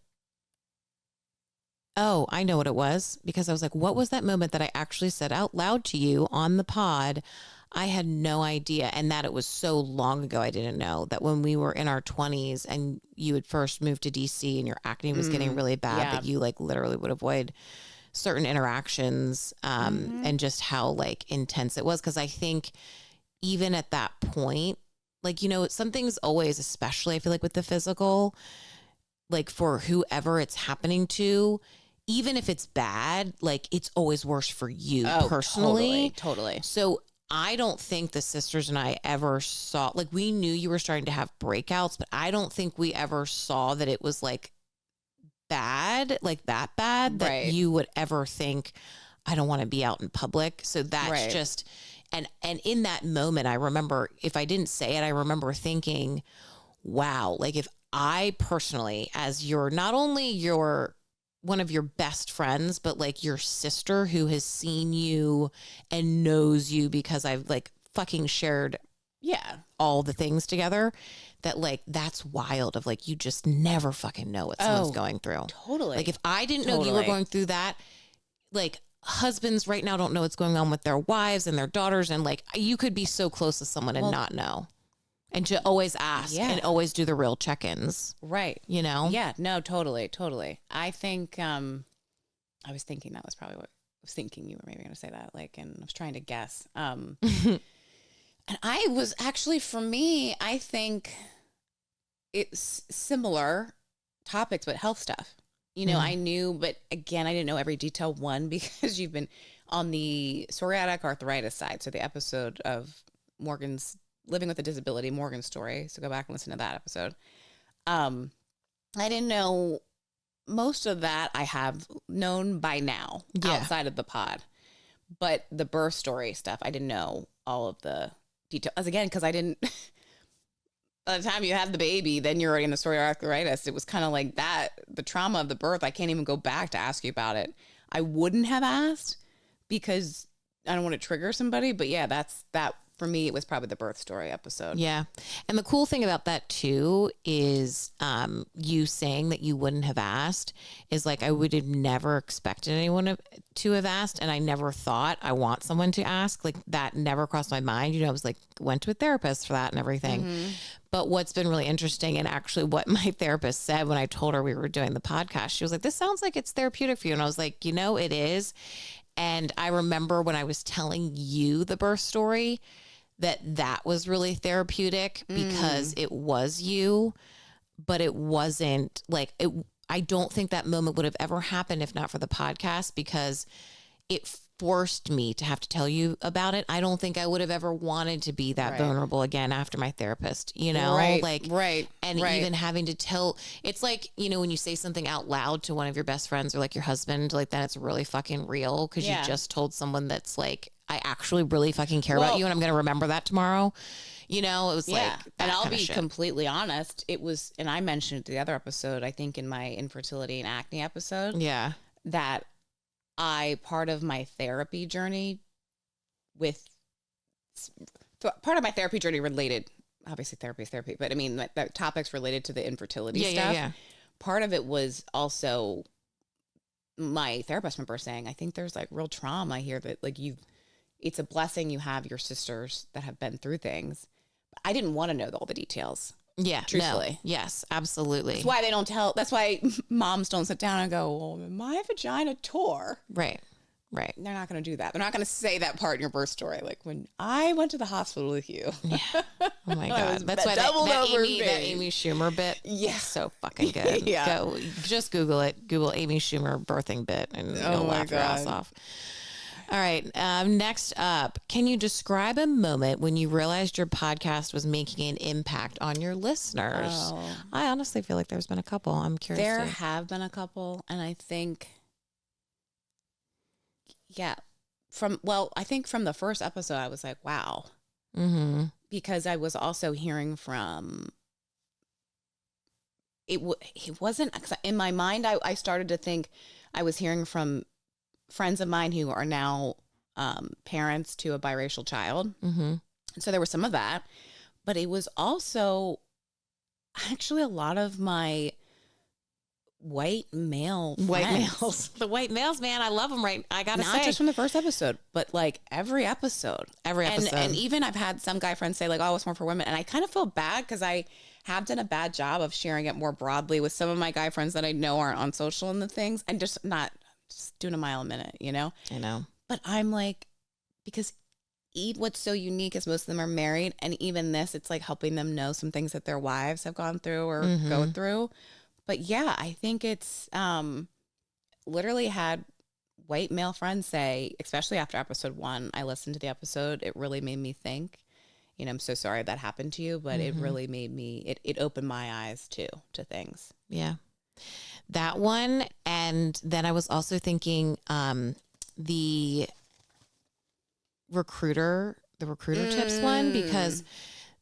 oh, I know what it was, because I was like, what was that moment that I actually said out loud to you on the pod? I had no idea. And that it was so long ago, I didn't know that when we were in our 20s and you had first moved to DC and your acne was getting really bad, that you like literally would avoid certain interactions, and just how like intense it was. Cause I think even at that point, like, you know, something's always, especially I feel like with the physical, like for whoever it's happening to, even if it's bad, like it's always worse for you personally. Totally. So I don't think the sisters and I ever saw, like we knew you were starting to have breakouts, but I don't think we ever saw that it was like bad, like that bad, that you would ever think, I don't want to be out in public. So that's just, and in that moment, I remember, if I didn't say it, I remember thinking, wow, like if I personally, as your, not only your, one of your best friends, but like your sister who has seen you and knows you because I've like fucking shared all the things together, that like, that's wild of like, you just never fucking know what someone's going through. Totally. Like if I didn't know you were going through that, like husbands right now don't know what's going on with their wives and their daughters. And like, you could be so close to someone and not know. And to always ask and always do the real check-ins. Right. You know? Yeah, no, totally. I think, I was thinking that was probably what I was thinking you were maybe going to say that, like, and I was trying to guess. And I was actually, for me, I think it's similar topics, but health stuff. You know, I knew, but again, I didn't know every detail. One, because you've been on the psoriatic arthritis side. So the episode of Morgan's Living with a Disability, Morgan's story. So go back and listen to that episode. I didn't know most of that. I have known by now outside of the pod, but the birth story stuff, I didn't know all of the details, again, because I didn't, by the time you have the baby, then you're already in the psoriatic arthritis. It was kind of like that, the trauma of the birth. I can't even go back to ask you about it. I wouldn't have asked because I don't want to trigger somebody, but yeah, that for me, it was probably the birth story episode. Yeah. And the cool thing about that too is you saying that you wouldn't have asked is like, I would have never expected anyone to have asked. And I never thought I want someone to ask. Like that never crossed my mind. You know, I was like, went to a therapist for that and everything. But what's been really interesting, and actually what my therapist said when I told her we were doing the podcast, she was like, this sounds like it's therapeutic for you. And I was like, you know, it is. And I remember when I was telling you the birth story, that was really therapeutic because it was you, but it wasn't like it. I don't think that moment would have ever happened if not for the podcast, because it forced me to have to tell you about it. I don't think I would have ever wanted to be that vulnerable again after my therapist, you know, and even having to tell, it's like, you know, when you say something out loud to one of your best friends or like your husband, like then it's really fucking real. Cause you just told someone that's like, I actually really fucking care about you and I'm going to remember that tomorrow. You know, it was like, and I'll be completely honest. It was, and I mentioned it the other episode, I think in my infertility and acne episode, that part of my therapy journey related, obviously therapy is therapy, but I mean, the topics related to the infertility stuff. Part of it was also my therapist member saying, I think there's like real trauma here that like it's a blessing you have your sisters that have been through things. But I didn't want to know all the details. Yeah. Truthfully. No, yes, absolutely. That's why they don't tell. That's why moms don't sit down and go, well, my vagina tore. Right. Right. They're not going to do that. They're not going to say that part in your birth story. Like when I went to the hospital with you. Yeah. Oh my God. That's why that Amy Schumer bit is so fucking good. Yeah. Just Google it. Google Amy Schumer birthing bit and you'll laugh your ass off. All right. Next up, can you describe a moment when you realized your podcast was making an impact on your listeners? Oh. I honestly feel like there's been a couple. I'm curious. There have been a couple. And I think, I think from the first episode, I was like, wow. Mm-hmm. Because I was also hearing from, it wasn't, in my mind, I started to think I was hearing from friends of mine who are now parents to a biracial child. Mm-hmm. So there was some of that, but it was also actually a lot of my white males. The white males, man. I love them, right? I gotta say. Not just from the first episode, but like every episode. And even I've had some guy friends say like, oh, it's more for women. And I kind of feel bad because I have done a bad job of sharing it more broadly with some of my guy friends that I know aren't on social and the things, and just doing a mile a minute, you know? I know. But I'm like, because what's so unique is most of them are married. And even this, it's like helping them know some things that their wives have gone through or go through. But yeah, I think it's literally had white male friends say, especially after episode 1, I listened to the episode. It really made me think, you know, I'm so sorry that happened to you, but it really made me, it opened my eyes too to things. Yeah. That one. And then I was also thinking the recruiter tips one, because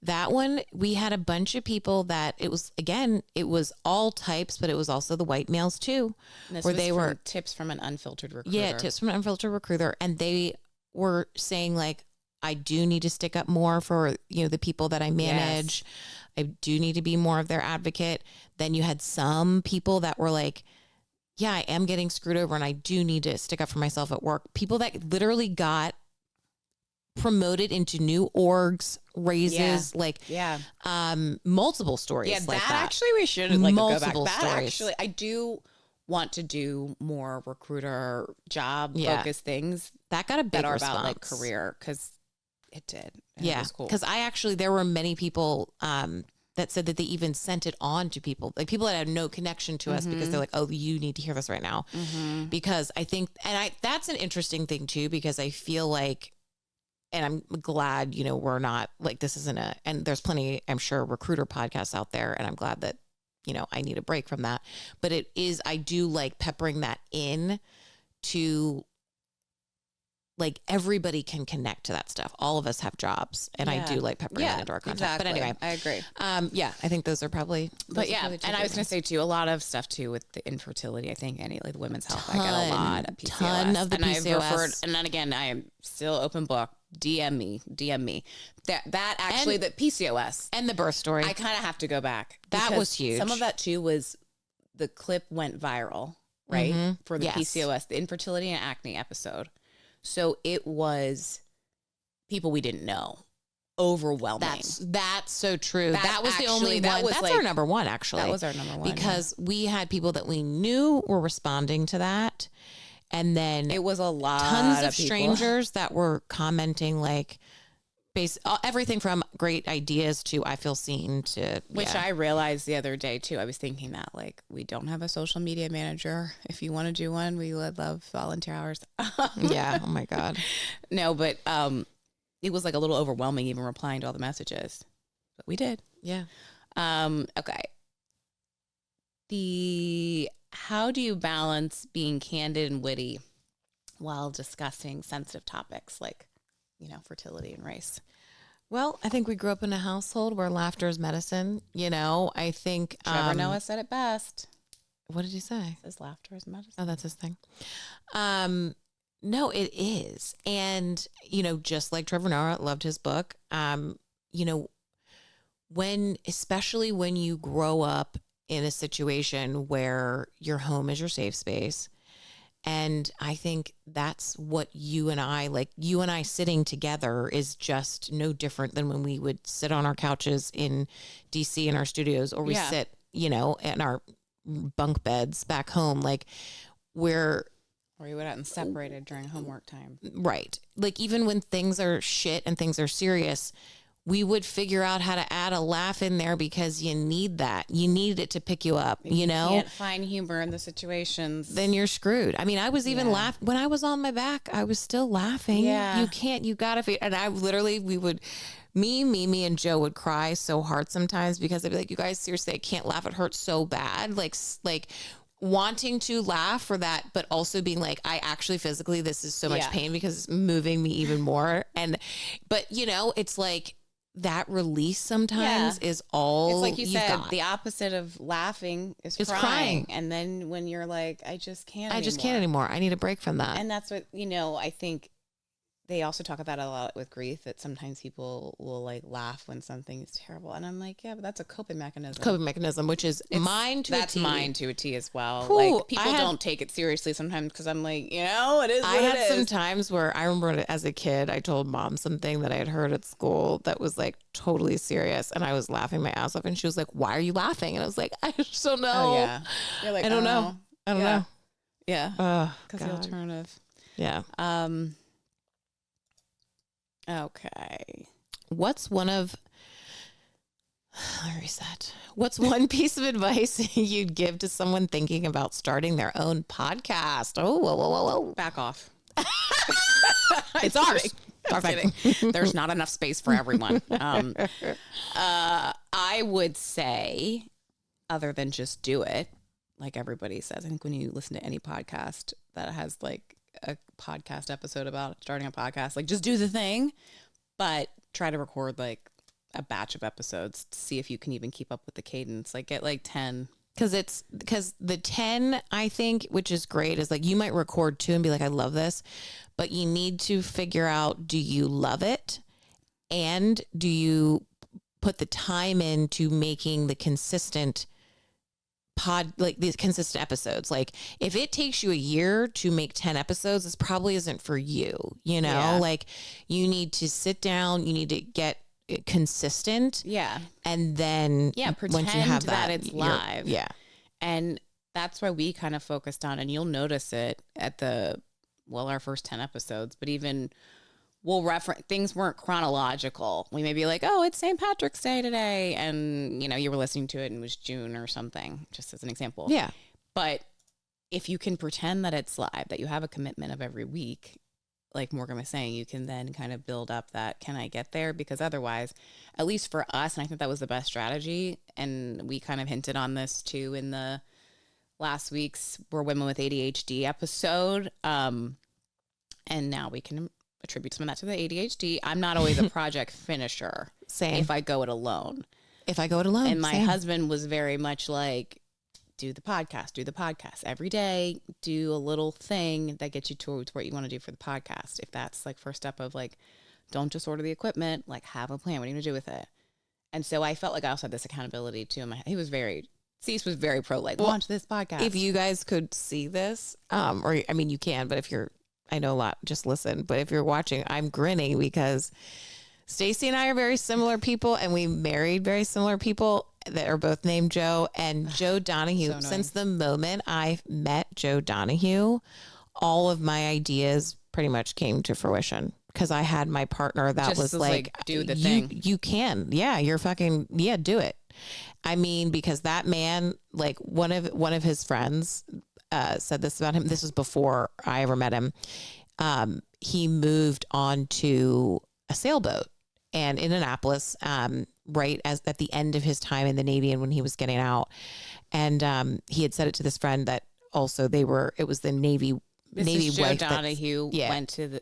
that one, we had a bunch of people that it was all types, but it was also the white males too, where they were tips from an unfiltered recruiter. Yeah, tips from an unfiltered recruiter. And they were saying like, I do need to stick up more for, you know, the people that I manage. Yes. I do need to be more of their advocate. Then you had some people that were like, yeah, I am getting screwed over and I do need to stick up for myself at work. People that literally got promoted into new orgs, raises, multiple stories. Yeah, like that. Actually we should like multiple go back. Stories. That actually, I do want to do more recruiter job focused things that got a big response. About like career, because it did. Yeah, because there were many people that said that they even sent it on to people, like people that had no connection to us, because they're like, oh, you need to hear this right now. Because I think, that's an interesting thing too, because I feel like, and I'm glad, you know, we're not like, this isn't and there's plenty, I'm sure, recruiter podcasts out there. And I'm glad that, you know, I need a break from that, but I do like peppering that in to like everybody can connect to that stuff. All of us have jobs, and I do like peppering that into our content. Exactly. But anyway, I agree. I think those are probably. And I was going to say too, a lot of stuff too with the infertility. I think like the women's health, I get a lot of PCOS. Ton of the PCOS. I've referred, and then again, I am still open book. DM me. That actually, the PCOS and the birth story. I kind of have to go back. That was huge. Some of that too was the clip went viral, right? For the PCOS, the infertility and acne episode. So it was people we didn't know. Overwhelming. That's so true. That was the only one. That's like, our number one, actually. That was our number one. Because we had people that we knew were responding to that. And then it was a lot. Tons of strangers that were commenting like everything from great ideas to I feel seen to. Which I realized the other day too. I was thinking that like we don't have a social media manager. If you want to do one, we would love volunteer hours. Yeah. Oh my God. No, but it was like a little overwhelming even replying to all the messages. But we did. Yeah. Okay. How do you balance being candid and witty while discussing sensitive topics like, you know, fertility and race? Well, I think we grew up in a household where laughter is medicine. You know, I think Trevor Noah said it best. What did he say? He says laughter is medicine. Oh, that's his thing. No, it is. And, you know, just like Trevor Noah, loved his book. You know, especially when you grow up in a situation where your home is your safe space. And I think that's what you and I sitting together is just no different than when we would sit on our couches in DC in our studios, or we sit, you know, in our bunk beds back home. Like Or you would have gotten separated during homework time. Right. Like even when things are shit and things are serious, we would figure out how to add a laugh in there because you need that. You need it to pick you up, you know? Can't find humor in the situations. Then you're screwed. I mean, I was even laughing when I was on my back. I was still laughing. Yeah. You gotta, and I literally, me and Joe would cry so hard sometimes because I'd be like, you guys, seriously, I can't laugh. It hurts so bad. Like wanting to laugh for that, but also being like, I actually physically, this is so much pain because it's moving me even more. But you know, it's like that release sometimes is all it's like you said, got. The opposite of laughing is crying. And then when you're like, I just can't anymore. I need a break from that. And that's what, you know, I think they also talk about that a lot with grief, that sometimes people will like laugh when something is terrible. And I'm like, yeah, but that's a coping mechanism. Which is mine to a T. That's mine to a T as well. Whew, like people don't take it seriously sometimes because I'm like, you know, it is what it is. I had some times where I remember as a kid, I told mom something that I had heard at school that was like totally serious. And I was laughing my ass off. And she was like, why are you laughing? And I was like, I just don't know. Oh, yeah. You're like, I don't know. I don't know. Yeah. Because the alternative. Yeah. Okay. What's one piece of advice you'd give to someone thinking about starting their own podcast? Oh, whoa. Back off. It's ours. There's not enough space for everyone. I would say, other than just do it, like everybody says, I think when you listen to any podcast that has like a podcast episode about starting a podcast, like just do the thing, but try to record like a batch of episodes to see if you can even keep up with the cadence. Like get like 10. Because the 10, I think, which is great, is like you might record 2 and be like, I love this, but you need to figure out, do you love it? And do you put the time into making the consistent these consistent episodes? Like if it takes you a year to make 10 episodes, this probably isn't for you, you know, like you need to sit down, you need to get consistent. Yeah. And then pretend once you have that it's live. Yeah. And that's why we kind of focused on, and you'll notice it at our first 10 episodes, but even we'll reference, things weren't chronological. We may be like, oh, it's St. Patrick's Day today. And, you know, you were listening to it and it was June or something, just as an example. Yeah. But if you can pretend that it's live, that you have a commitment of every week, like Morgan was saying, you can then kind of build up that, can I get there? Because otherwise, at least for us, and I think that was the best strategy. And we kind of hinted on this too in the last week's We're Women with ADHD episode. And now we can attribute some of that to the ADHD. I'm not always a project finisher. Same. If I go it alone. And my husband was very much like, do the podcast every day, do a little thing that gets you towards what you want to do for the podcast. If that's like first step of like, don't just order the equipment, like have a plan. What are you going to do with it? And so I felt like I also had this accountability too. Cease was very pro, like, launch this podcast. If you guys could see this, or I mean, you can, but I know a lot, just listen. But if you're watching, I'm grinning because Stacey and I are very similar people, and we married very similar people that are both named Joe. And Joe Donahue, since the moment I met Joe Donahue, all of my ideas pretty much came to fruition because I had my partner that just was like, do the thing. You can. Yeah, you're fucking, do it. I mean, because that man, like one of his friends said this about him. This was before I ever met him. He moved on to a sailboat and in Annapolis, right at the end of his time in the Navy and when he was getting out. And he had said it to this friend that also it was the Navy. Navy Joe wife Donahue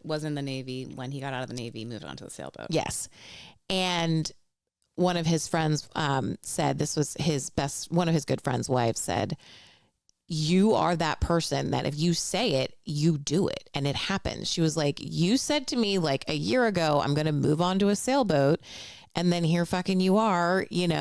was in the Navy. When he got out of the Navy, moved on to the sailboat. Yes. And one of his friends said, this was one of his good friends' wives said, you are that person that if you say it, you do it. And it happens. She was like, you said to me like a year ago, I'm going to move on to a sailboat. And then here fucking you are, living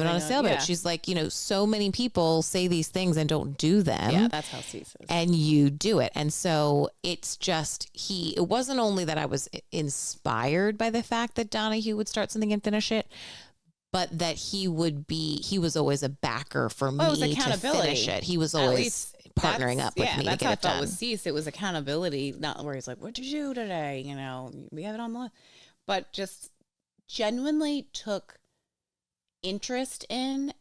on a sailboat. Yeah. She's like, so many people say these things and don't do them. Yeah, that's how Cease is. And you do it. And so it's just, it wasn't only that I was inspired by the fact that Donahue would start something and finish it, but that he was always a backer for me to finish it. He was always partnering up with me to that's get how it I felt done. with Cease. It was accountability, not where he's like, "What'd you do today?" We have it on the list, but just genuinely took interest in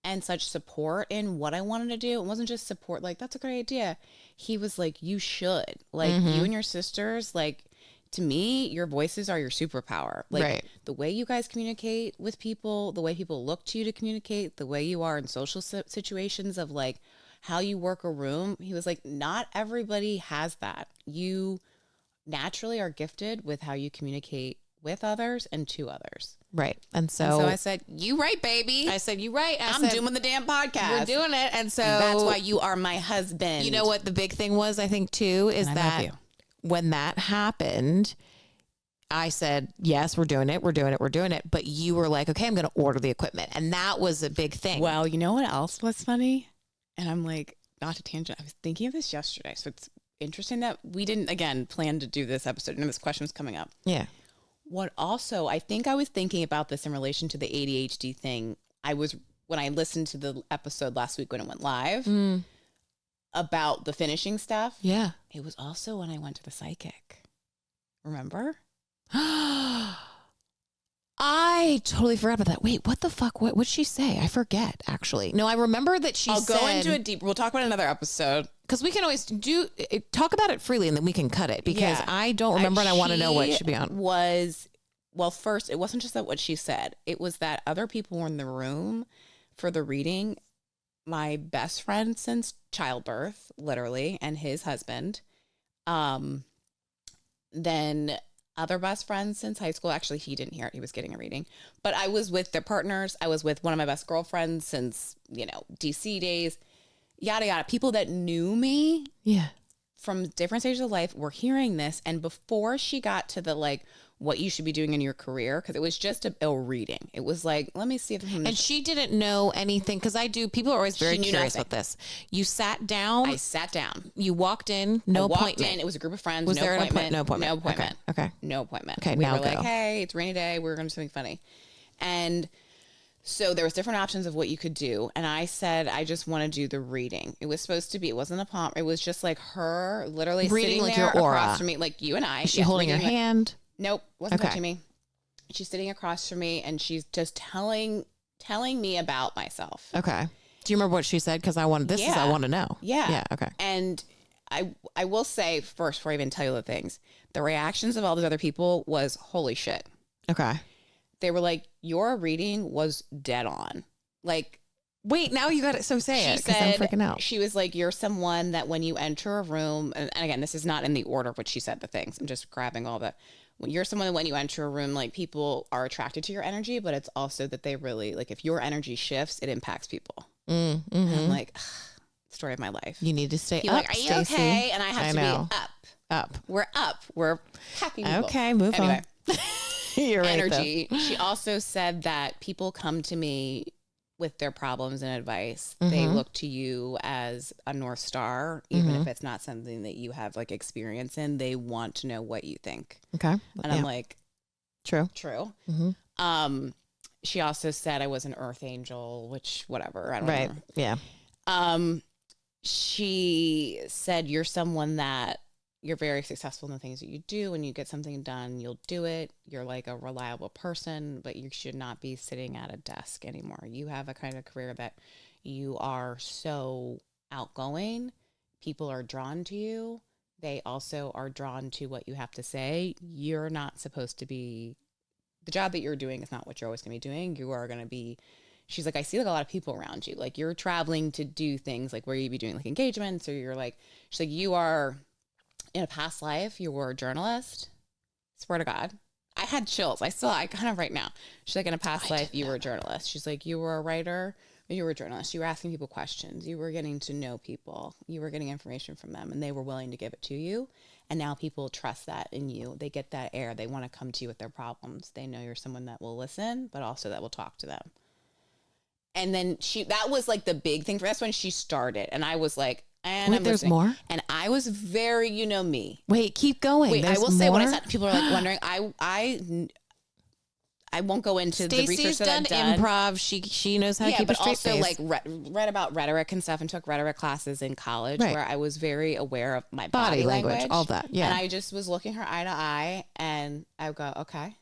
and such support in what I wanted to do. It wasn't just support, like, that's a great idea. He was like, you should. Like, you and your sisters, like, to me, your voices are your superpower. Like, the way you guys communicate with people, the way people look to you to communicate, the way you are in social situations of, like, how you work a room. He was like, not everybody has that. You naturally are gifted with how you communicate with others and to others. Right. And so I said, you right, baby. I said, you right. I'm doing the damn podcast. We're doing it. And so that's why you are my husband. You know what the big thing was, I think, too, is that when that happened, I said, yes, we're doing it. But you were like, okay, I'm going to order the equipment. And that was a big thing. Well, you know what else was funny? And I'm like, not to tangent. I was thinking of this yesterday. So it's interesting that we didn't, again, plan to do this episode. And this question was coming up. Yeah. What also, I think I was thinking about this in relation to the ADHD thing. When I listened to the episode last week when it went live about the finishing stuff. Yeah. It was also when I went to the psychic. Remember? I totally forgot about that. Wait, what the fuck? What would she say? I forget, actually. No, I remember that she said... I'll go into it deep. We'll talk about another episode. Because we can always talk about it freely and then we can cut it. Because I don't remember and I want to know what should be on. Well, first, it wasn't just that what she said. It was that other people were in the room for the reading. My best friend since childbirth, literally, and his husband. Then... other best friends since high school. Actually, he didn't hear it. He was getting a reading. But I was with their partners. I was with one of my best girlfriends since, DC days. Yada, yada. People that knew me from different stages of life were hearing this. And before she got to the, like, what you should be doing in your career, because it was just a reading. It was like, let me see if... And she didn't know anything, because people are always very curious about this. You sat down. I sat down. You walked in, no appointment. It was a group of friends. Was no there appointment. No appointment. No appointment. Okay. No appointment. Okay, we now were go. like, hey, it's a rainy day. We're going to do something funny. And so there was different options of what you could do. And I said, I just want to do the reading. It was supposed to be, it wasn't a pomp. It was just like her literally reading, sitting like there your aura. Across from me, like you and I. Is she holding your hand? Nope. Wasn't touching me. She's sitting across from me and she's just telling me about myself. Okay. Do you remember what she said? Because I want to know. Yeah. Yeah. Okay. And I will say first, before I even tell you the things, the reactions of all those other people was holy shit. Okay. They were like, your reading was dead on. Like, wait, now you got it. So say it, because I'm freaking out. She was like, you're someone that when you enter a room, and again, this is not in the order of what she said the things. I'm just grabbing all the... You're someone that when you enter a room, like, people are attracted to your energy, but it's also that they really, like, if your energy shifts, it impacts people. And I'm like, story of my life. You need to stay up, like, are you Stacey? okay? And I have to be up. We're up. We're happy people. Okay, move on. You're right, energy. She also said that people come to me with their problems and advice. They look to you as a North Star, even if it's not something that you have like experience in. They want to know what you think. Okay. And I'm like, true. She also said I was an earth angel, which whatever. I don't know. Yeah. She said you're someone that you're very successful in the things that you do. When you get something done, you'll do it. You're like a reliable person, but you should not be sitting at a desk anymore. You have a kind of career that you are so outgoing. People are drawn to you. They also are drawn to what you have to say. You're not supposed to be, the job that you're doing is not what you're always going to be doing. You are going to be, she's like, I see like a lot of people around you. Like you're traveling to do things like where you be doing like engagements or you're like, she's like, you are, in a past life, you were a journalist. Swear to God. I had chills. I kind of right now. She's like, in a past life, you were a journalist. She's like, you were a writer, but you were a journalist. You were asking people questions. You were getting to know people. You were getting information from them, and they were willing to give it to you. And now people trust that in you. They get that air. They want to come to you with their problems. They know you're someone that will listen, but also that will talk to them. And then that was like the big thing. That's when she started. And I was like, and wait, there's more? And I was very, you know me. Wait, keep going. Wait, there's I will more? say what I said. People are like wondering. I won't go into the research that I've done. Improv. She knows how to keep a straight face. Yeah, but also like read about rhetoric and stuff and took rhetoric classes in college where I was very aware of my body language, all that. Yeah. And I just was looking her eye to eye and I would go, okay,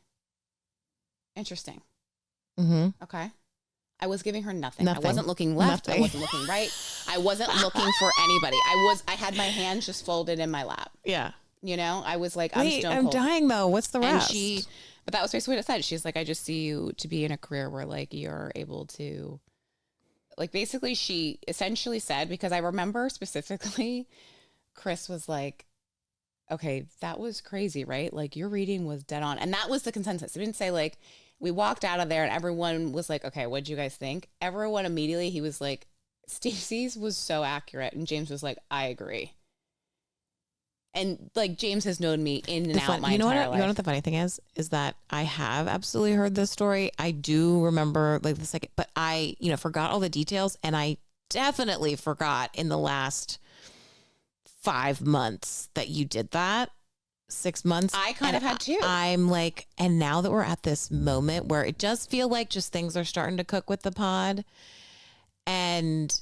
interesting. Mm-hmm. Okay. I was giving her nothing. I wasn't looking left. I wasn't looking right. I wasn't looking for anybody. I had my hands just folded in my lap. Yeah. You know, I was like, I'm stone cold. I'm dying though. What's the rest? But that was basically what it said. She's like, I just see you to be in a career where like you're able to, like, basically she essentially said, because I remember specifically, Chris was like, okay, that was crazy, right? Like your reading was dead on. And that was the consensus. It didn't say like, we walked out of there and everyone was like, okay, what'd you guys think? Everyone immediately, he was like, Stacey's was so accurate. And James was like, I agree. And like James has known me in and out my entire life. You know what the funny thing is that I have absolutely heard this story. I do remember like the second, but I, forgot all the details. And I definitely forgot in the last 5 months that you did that. 6 months. I kind of had too. I'm like, and now that we're at this moment where it does feel like just things are starting to cook with the pod, and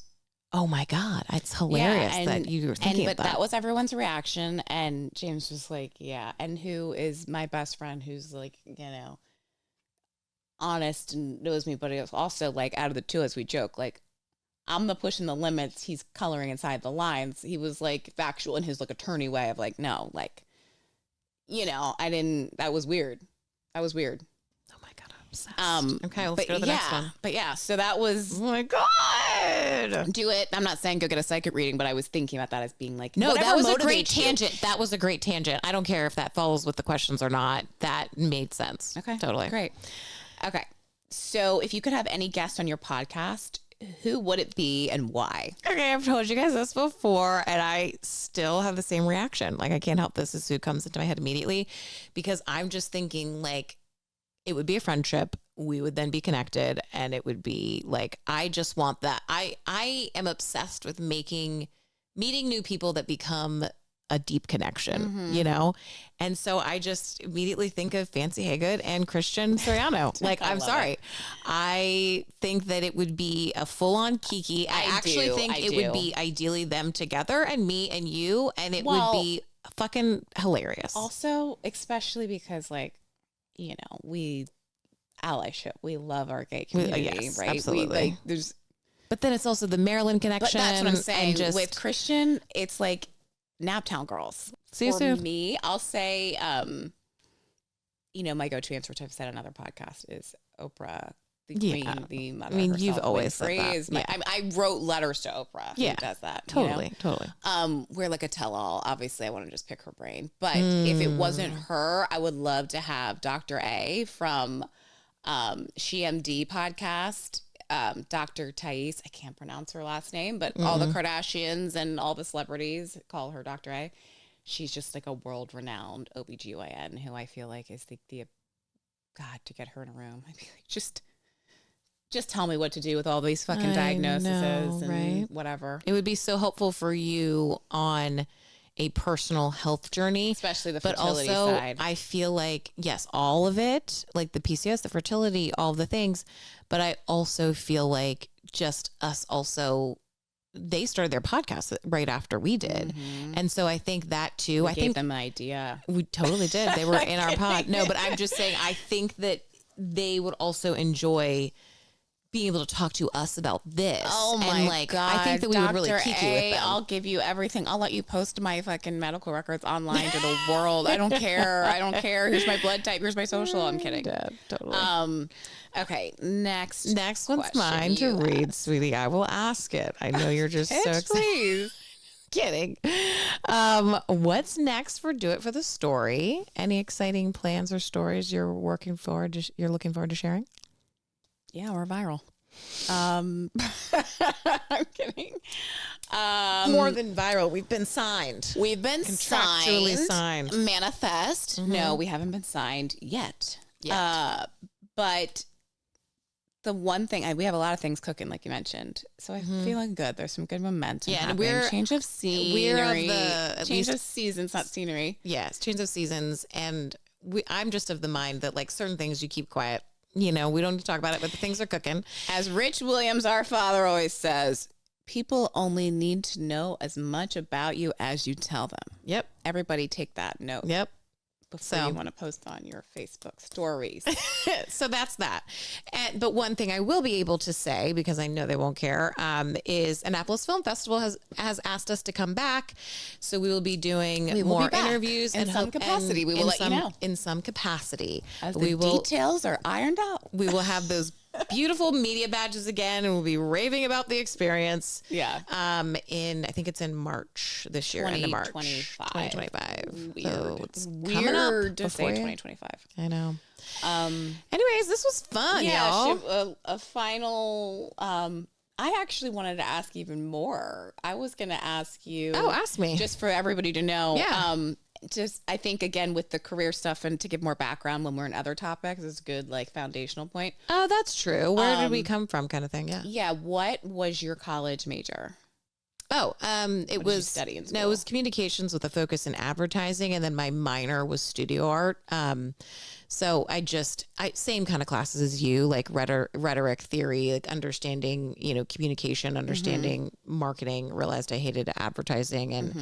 oh my God, it's hilarious that you were thinking but that was everyone's reaction. And James was like, yeah. And who is my best friend who's like, honest and knows me, but it was also like out of the two, as we joke, like I'm the pushing the limits. He's coloring inside the lines. He was like factual in his like attorney way of like, no, like, that was weird. Oh my God, I'm obsessed. Okay, let's go to the next one. But yeah, so that was, oh my God. Do it. I'm not saying go get a psychic reading, but I was thinking about that as being like, no, that was a great tangent. That was a great tangent. I don't care if that falls with the questions or not. That made sense. Okay. Totally. Great. Okay. So if you could have any guest on your podcast, who would it be and why? Okay, I've told you guys this before and I still have the same reaction. Like I can't help this. This is who comes into my head immediately because I'm just thinking like it would be a friendship. We would then be connected and it would be like, I just want that. I am obsessed with meeting new people that become a deep connection, And so I just immediately think of Fancy Haygood and Christian Soriano. Like, I'm sorry. I think that it would be a full on Kiki. I actually think it would be ideally them together and me and you. And it would be fucking hilarious. Also, especially because like, we allyship, we love our gay community, right? Absolutely. But then it's also the Maryland connection. But that's what I'm saying. With Christian, it's like, Naptown girls. See you soon. For me, I'll say, my go-to answer, which I've said on other podcasts, is Oprah, the queen, the mother. I mean, herself. You've always said that. I wrote letters to Oprah. Yeah, who does that? Totally. We're like a tell-all. Obviously, I want to just pick her brain. But if it wasn't her, I would love to have Dr. A from She MD podcast. Dr. Thais, I can't pronounce her last name, but all the Kardashians and all the celebrities call her Dr. A. She's just like a world-renowned OBGYN who I feel like is the God, to get her in a room. I'd be like, just tell me what to do with all these fucking diagnoses and whatever. It would be so helpful for you on a personal health journey, especially the fertility but also, side. I feel like, yes, all of it, like the PCOS, the fertility, all the things. But I also feel like just us also, they started their podcast right after we did. And so I think that too, I gave them an idea. We totally did. They were in our pod. No, but I'm just saying, I think that they would also enjoy being able to talk to us about this. Oh my God. I think that we would really kiki with them. I'll give you everything. I'll let you post my fucking medical records online to the world. I don't care. Here's my blood type. Here's my social. I'm kidding. Yeah, totally. Okay. Next one's mine to read, sweetie. I will ask it. I know you're just so excited. Please. Kidding. What's next for Do It for the Story? Any exciting plans or stories you're looking forward to sharing? Yeah, we're viral. I'm kidding. More than viral. We've been signed. Contractually signed. Manifest. No, we haven't been signed yet. But the one thing, we have a lot of things cooking, like you mentioned. So I'm feeling good. There's some good momentum. Yeah, happening. and change of scenery. We're of change of seasons, not scenery. Yes, change of seasons. And I'm just of the mind that like certain things you keep quiet we don't need to talk about it, but the things are cooking. As Rich Williams, our father, always says, people only need to know as much about you as you tell them. Yep. Everybody take that note. Yep. Before you want to post on your Facebook stories. So that's that. But one thing I will be able to say, because I know they won't care, is Annapolis Film Festival has asked us to come back. So we will be doing more interviews in some capacity. We will let you know. In some capacity. As the details are ironed out. We will have those beautiful media badges again, and we'll be raving about the experience. Yeah. I think it's in March this year. End of March. 2025. Weird. So it's weird to say 2025. I know. Anyways, this was fun, y'all. A final. I actually wanted to ask even more. I was going to ask you. Oh, ask me. Just for everybody to know. Yeah. Just, I think, again, with the career stuff and to give more background when we're in other topics is a good, foundational point. Oh, that's true. Where did we come from kind of thing? Yeah. Yeah. What was your college major? Oh, it was study in school? No, it was communications with a focus in advertising. And then my minor was studio art. So I same kind of classes as you, like rhetoric theory, like understanding, communication, understanding marketing, realized I hated advertising and,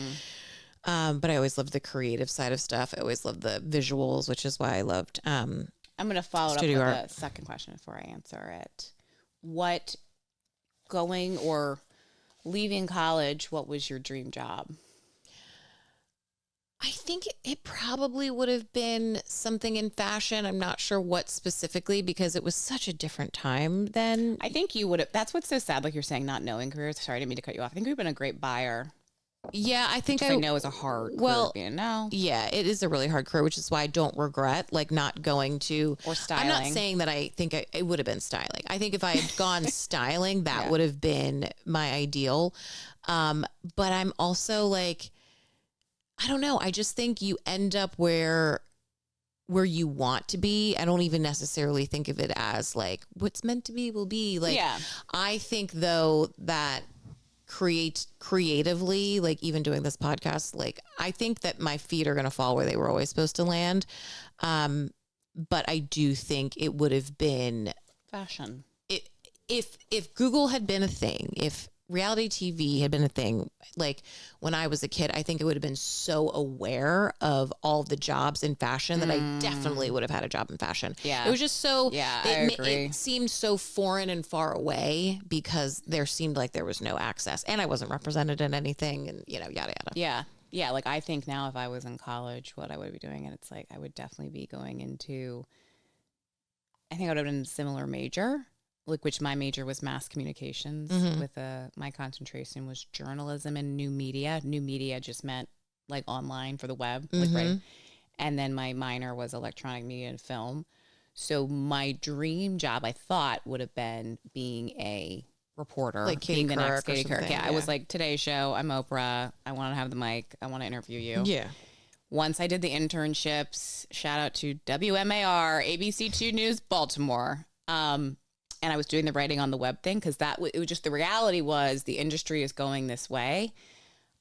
but I always loved the creative side of stuff. I always loved the visuals, which is why I loved I'm going to follow it up with a second question before I answer it. What going or leaving college, what was your dream job? I think it probably would have been something in fashion. I'm not sure what specifically because it was such a different time then. I think you would have. That's what's so sad, like you're saying, not knowing careers. Sorry, I didn't mean to cut you off. I think you've been a great buyer. Yeah, I think I know is a hard career being now. Yeah, it is a really hard career, which is why I don't regret not going to or styling. I'm not saying that I think it would have been styling. I think if I had gone styling, that would have been my ideal. But I'm also I don't know. I just think you end up where you want to be. I don't even necessarily think of it as what's meant to be will be. I think though that creatively, even doing this podcast, I think that my feet are going to fall where they were always supposed to land. But I do think it would have been fashion. If Google had been a thing, if reality TV had been a thing, when I was a kid, I think it would have been so aware of all the jobs in fashion that I definitely would have had a job in fashion. Yeah. It was just so, I agree. It seemed so foreign and far away because there seemed like there was no access and I wasn't represented in anything and, yada, yada. Yeah. Yeah. I think now if I was in college, what I would be doing, and it's I would definitely be going into, I think I would have been a similar major. Which my major was mass communications with my concentration was journalism and new media. New media just meant online for the web, right? And then my minor was electronic media and film. So my dream job, I thought, would have been being a reporter, being the next Katie Couric. Yeah, I was Today's Show. I'm Oprah. I want to have the mic. I want to interview you. Yeah. Once I did the internships, shout out to WMAR, ABC2 News, Baltimore. And I was doing the writing on the web thing because it was just the reality was the industry is going this way.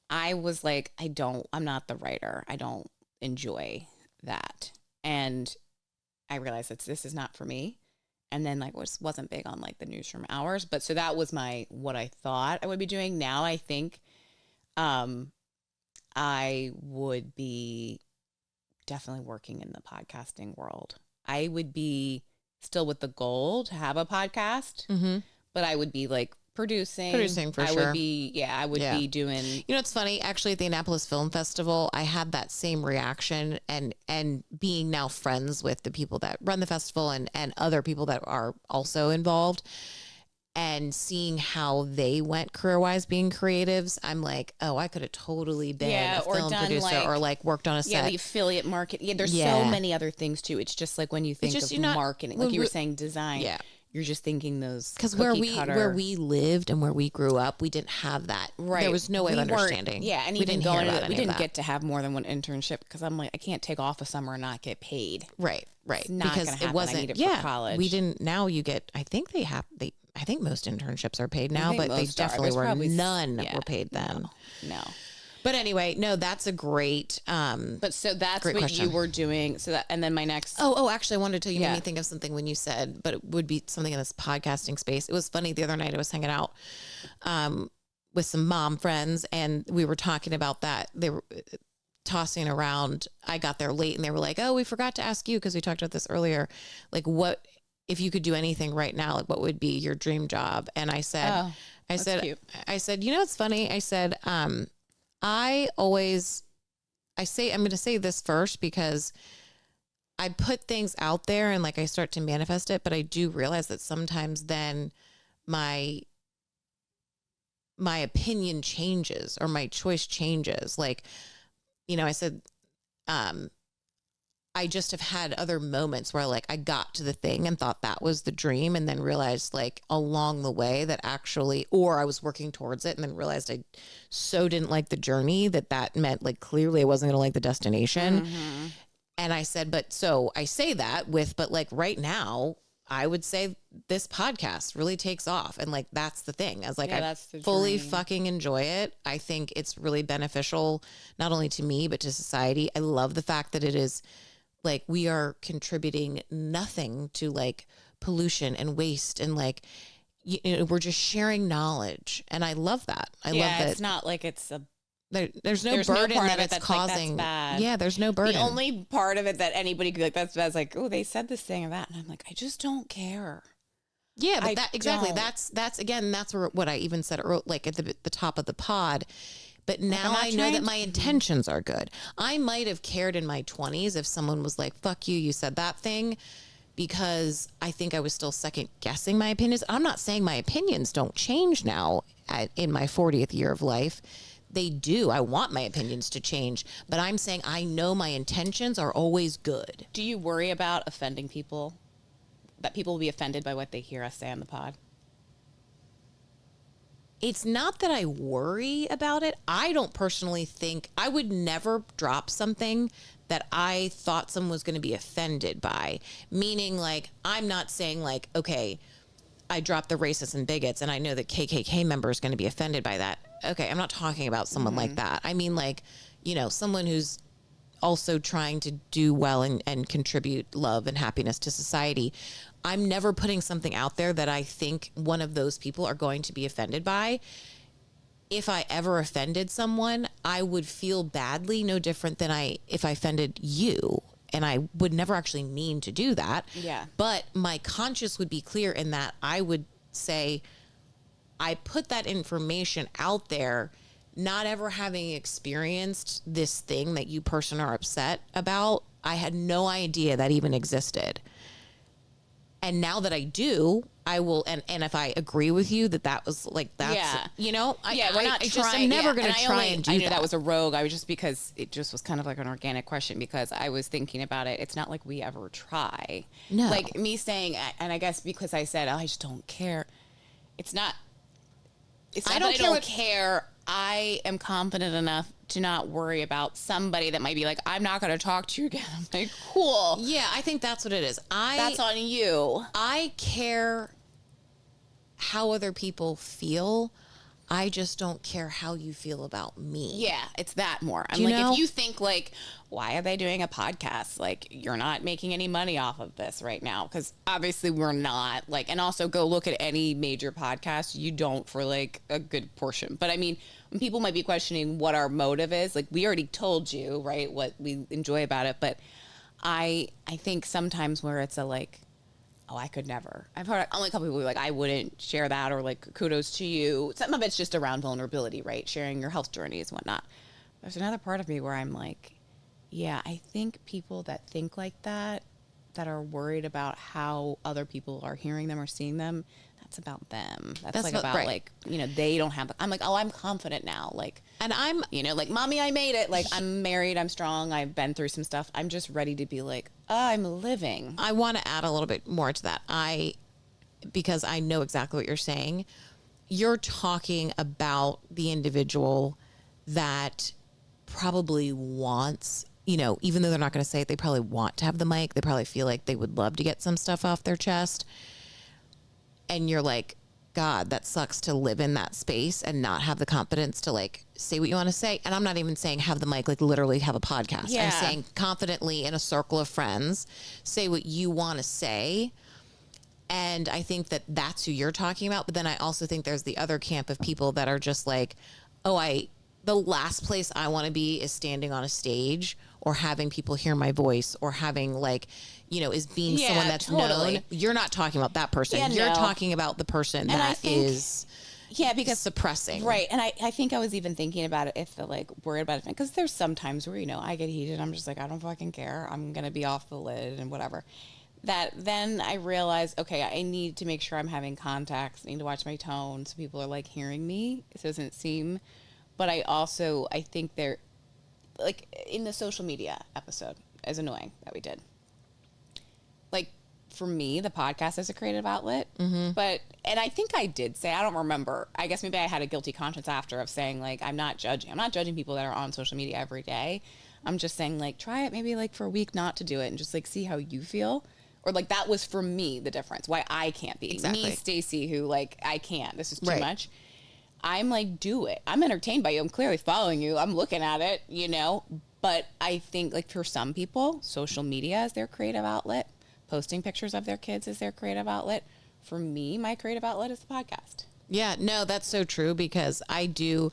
I was I'm not the writer. I don't enjoy that. And I realized that this is not for me. And then wasn't big on the newsroom hours. But so that was what I thought I would be doing. Now I think I would be definitely working in the podcasting world. I would be still with the goal to have a podcast, but I would be producing for I sure. would be, I would be doing. It's funny, actually at the Annapolis Film Festival, I had that same reaction and being now friends with the people that run the festival and other people that are also involved and seeing how they went career-wise being creatives, I'm I could have totally been a film producer or worked on a set. Yeah, the affiliate market. Yeah, there's so many other things too. It's just when you think of marketing, you were saying design. Yeah. You're just thinking those because where we lived and where we grew up, we didn't have that. Right, there was no way of understanding. Yeah, and we even we didn't get to have more than one internship because I'm I can't take off a summer and not get paid. Right. It's not because gonna happen. It wasn't. I need it for college. We didn't. Now you get. I think most internships are paid now, but they definitely were. None were paid then. No. But anyway, no, that's a great, But so that's great what question. you were doing. So that, and then my next. Oh, actually, I wanted to tell you, Yeah. made me think of something when you said, but it would be something in this podcasting space. It was funny. The other night I was hanging out, with some mom friends, and we were talking about that. They were tossing around. I got there late and they were like, oh, we forgot to ask you, because we talked about this earlier. Like, what, if you could do anything right now, like what would be your dream job? And I said, Cute. I said, you know, it's funny. I said, I'm going to say this first because I put things out there and like I start to manifest it, but I do realize that sometimes then my opinion changes or my choice changes. Like, you know, I said, I just have had other moments where like I got to the thing and thought that was the dream, and then realized like along the way that actually, or I was working towards it and then realized I so didn't like the journey that meant like clearly I wasn't going to like the destination. And I said, but so I say that but like right now, I would say this podcast really takes off. And like, that's the thing. I was like, I fully fucking enjoy it. I think it's really beneficial, not only to me, but to society. I love the fact that it is like, we are contributing nothing to like pollution and waste. And like, you know, we're just sharing knowledge. And I love that. I love that. It's not like it's there's no burden that it's causing. Like, that's bad. Yeah, there's no burden. The only part of it that anybody could be like, that's bad, is like, oh, they said this thing or that. And I'm like, I just don't care. Yeah, but that's again, that's what I even said like at the top of the pod. But now I know that my intentions are good. I might have cared in my 20s if someone was like, fuck you, you said that thing, because I think I was still second guessing my opinions. I'm not saying my opinions don't change now in my 40th year of life. They do. I want my opinions to change, but I'm saying I know my intentions are always good. Do you worry about offending people? That people will be offended by what they hear us say on the pod? It's not that I worry about it. I don't personally think, I would never drop something that I thought someone was going to be offended by. Meaning, like, I'm not saying like, okay, I dropped the racists and bigots and I know that KKK member is going to be offended by that. Okay, I'm not talking about someone like that. I mean, like, you know, someone who's also trying to do well and contribute love and happiness to society. I'm never putting something out there that I think one of those people are going to be offended by. If I ever offended someone, I would feel badly, no different than if I offended you. And I would never actually mean to do that. Yeah. But my conscience would be clear in that I would say, I put that information out there, not ever having experienced this thing that you person are upset about. I had no idea that even existed. And now that I do, I will, and if I agree with you that was like, that's, you know, we're not trying. I'm never going to try and do that. I knew that was a rogue. I was just, because it just was kind of like an organic question, because I was thinking about it. It's not like we ever try. No. Like me saying, and I guess because I said, oh, I just don't care. It's not I don't care. I am confident enough to not worry about somebody that might be like, I'm not going to talk to you again. I'm like, cool. Yeah, I think that's what it is. That's on you. I care how other people feel. I just don't care how you feel about me. Yeah, it's that more. I'm like, if you think like, why are they doing a podcast? Like, you're not making any money off of this right now. Because obviously we're not. Like, and also go look at any major podcast. You don't for like a good portion. But I mean, when people might be questioning what our motive is, like we already told you, right, what we enjoy about it. But I think sometimes where it's a like, oh, I could never. I've heard only a couple people be like, I wouldn't share that, or like, kudos to you. Some of it's just around vulnerability, right? Sharing your health journeys and whatnot. There's another part of me where I'm like, yeah, I think people that think like that are worried about how other people are hearing them or seeing them, that's about them. That's like about like, you know, they don't have, I'm like, oh, I'm confident now. Like, and I'm, you know, like, mommy, I made it. Like, I'm married, I'm strong, I've been through some stuff. I'm just ready to be like, oh, I'm living. I want to add a little bit more to that. Because I know exactly what you're saying. You're talking about the individual that probably wants, you know, even though they're not going to say it, they probably want to have the mic. They probably feel like they would love to get some stuff off their chest. And you're like, God, that sucks to live in that space and not have the confidence to like say what you want to say. And I'm not even saying have the mic, like literally have a podcast. Yeah. I'm saying confidently in a circle of friends, say what you want to say. And I think that that's who you're talking about. But then I also think there's the other camp of people that are just like, the last place I want to be is standing on a stage or having people hear my voice or having like, is being someone that's known. You're not talking about that person. Yeah, you're no. talking about the person is because suppressing. Right. And I think I was even thinking about it if the like worried about it. Because there's some times where, I get heated. I'm just like, I don't fucking care. I'm going to be off the lid and whatever. That then I realized, okay, I need to make sure I'm having contacts. I need to watch my tone so people are like hearing me. It doesn't seem... But I think they're, like, in the social media episode, as annoying that we did. Like, for me, the podcast is a creative outlet. Mm-hmm. And I think I did say, I don't remember. I guess maybe I had a guilty conscience after of saying, like, I'm not judging. I'm not judging people that are on social media every day. I'm just saying, like, try it maybe, like, for a week not to do it and just, like, see how you feel. Or, like, that was, for me, the difference. Why I can't be. Exactly. Me, Stacey, who, like, I can't. This is too right. much. I'm like, do it. I'm entertained by you. I'm clearly following you. I'm looking at it, But I think, like, for some people, social media is their creative outlet. Posting pictures of their kids is their creative outlet. For me, my creative outlet is the podcast. Yeah, no, that's so true because I do...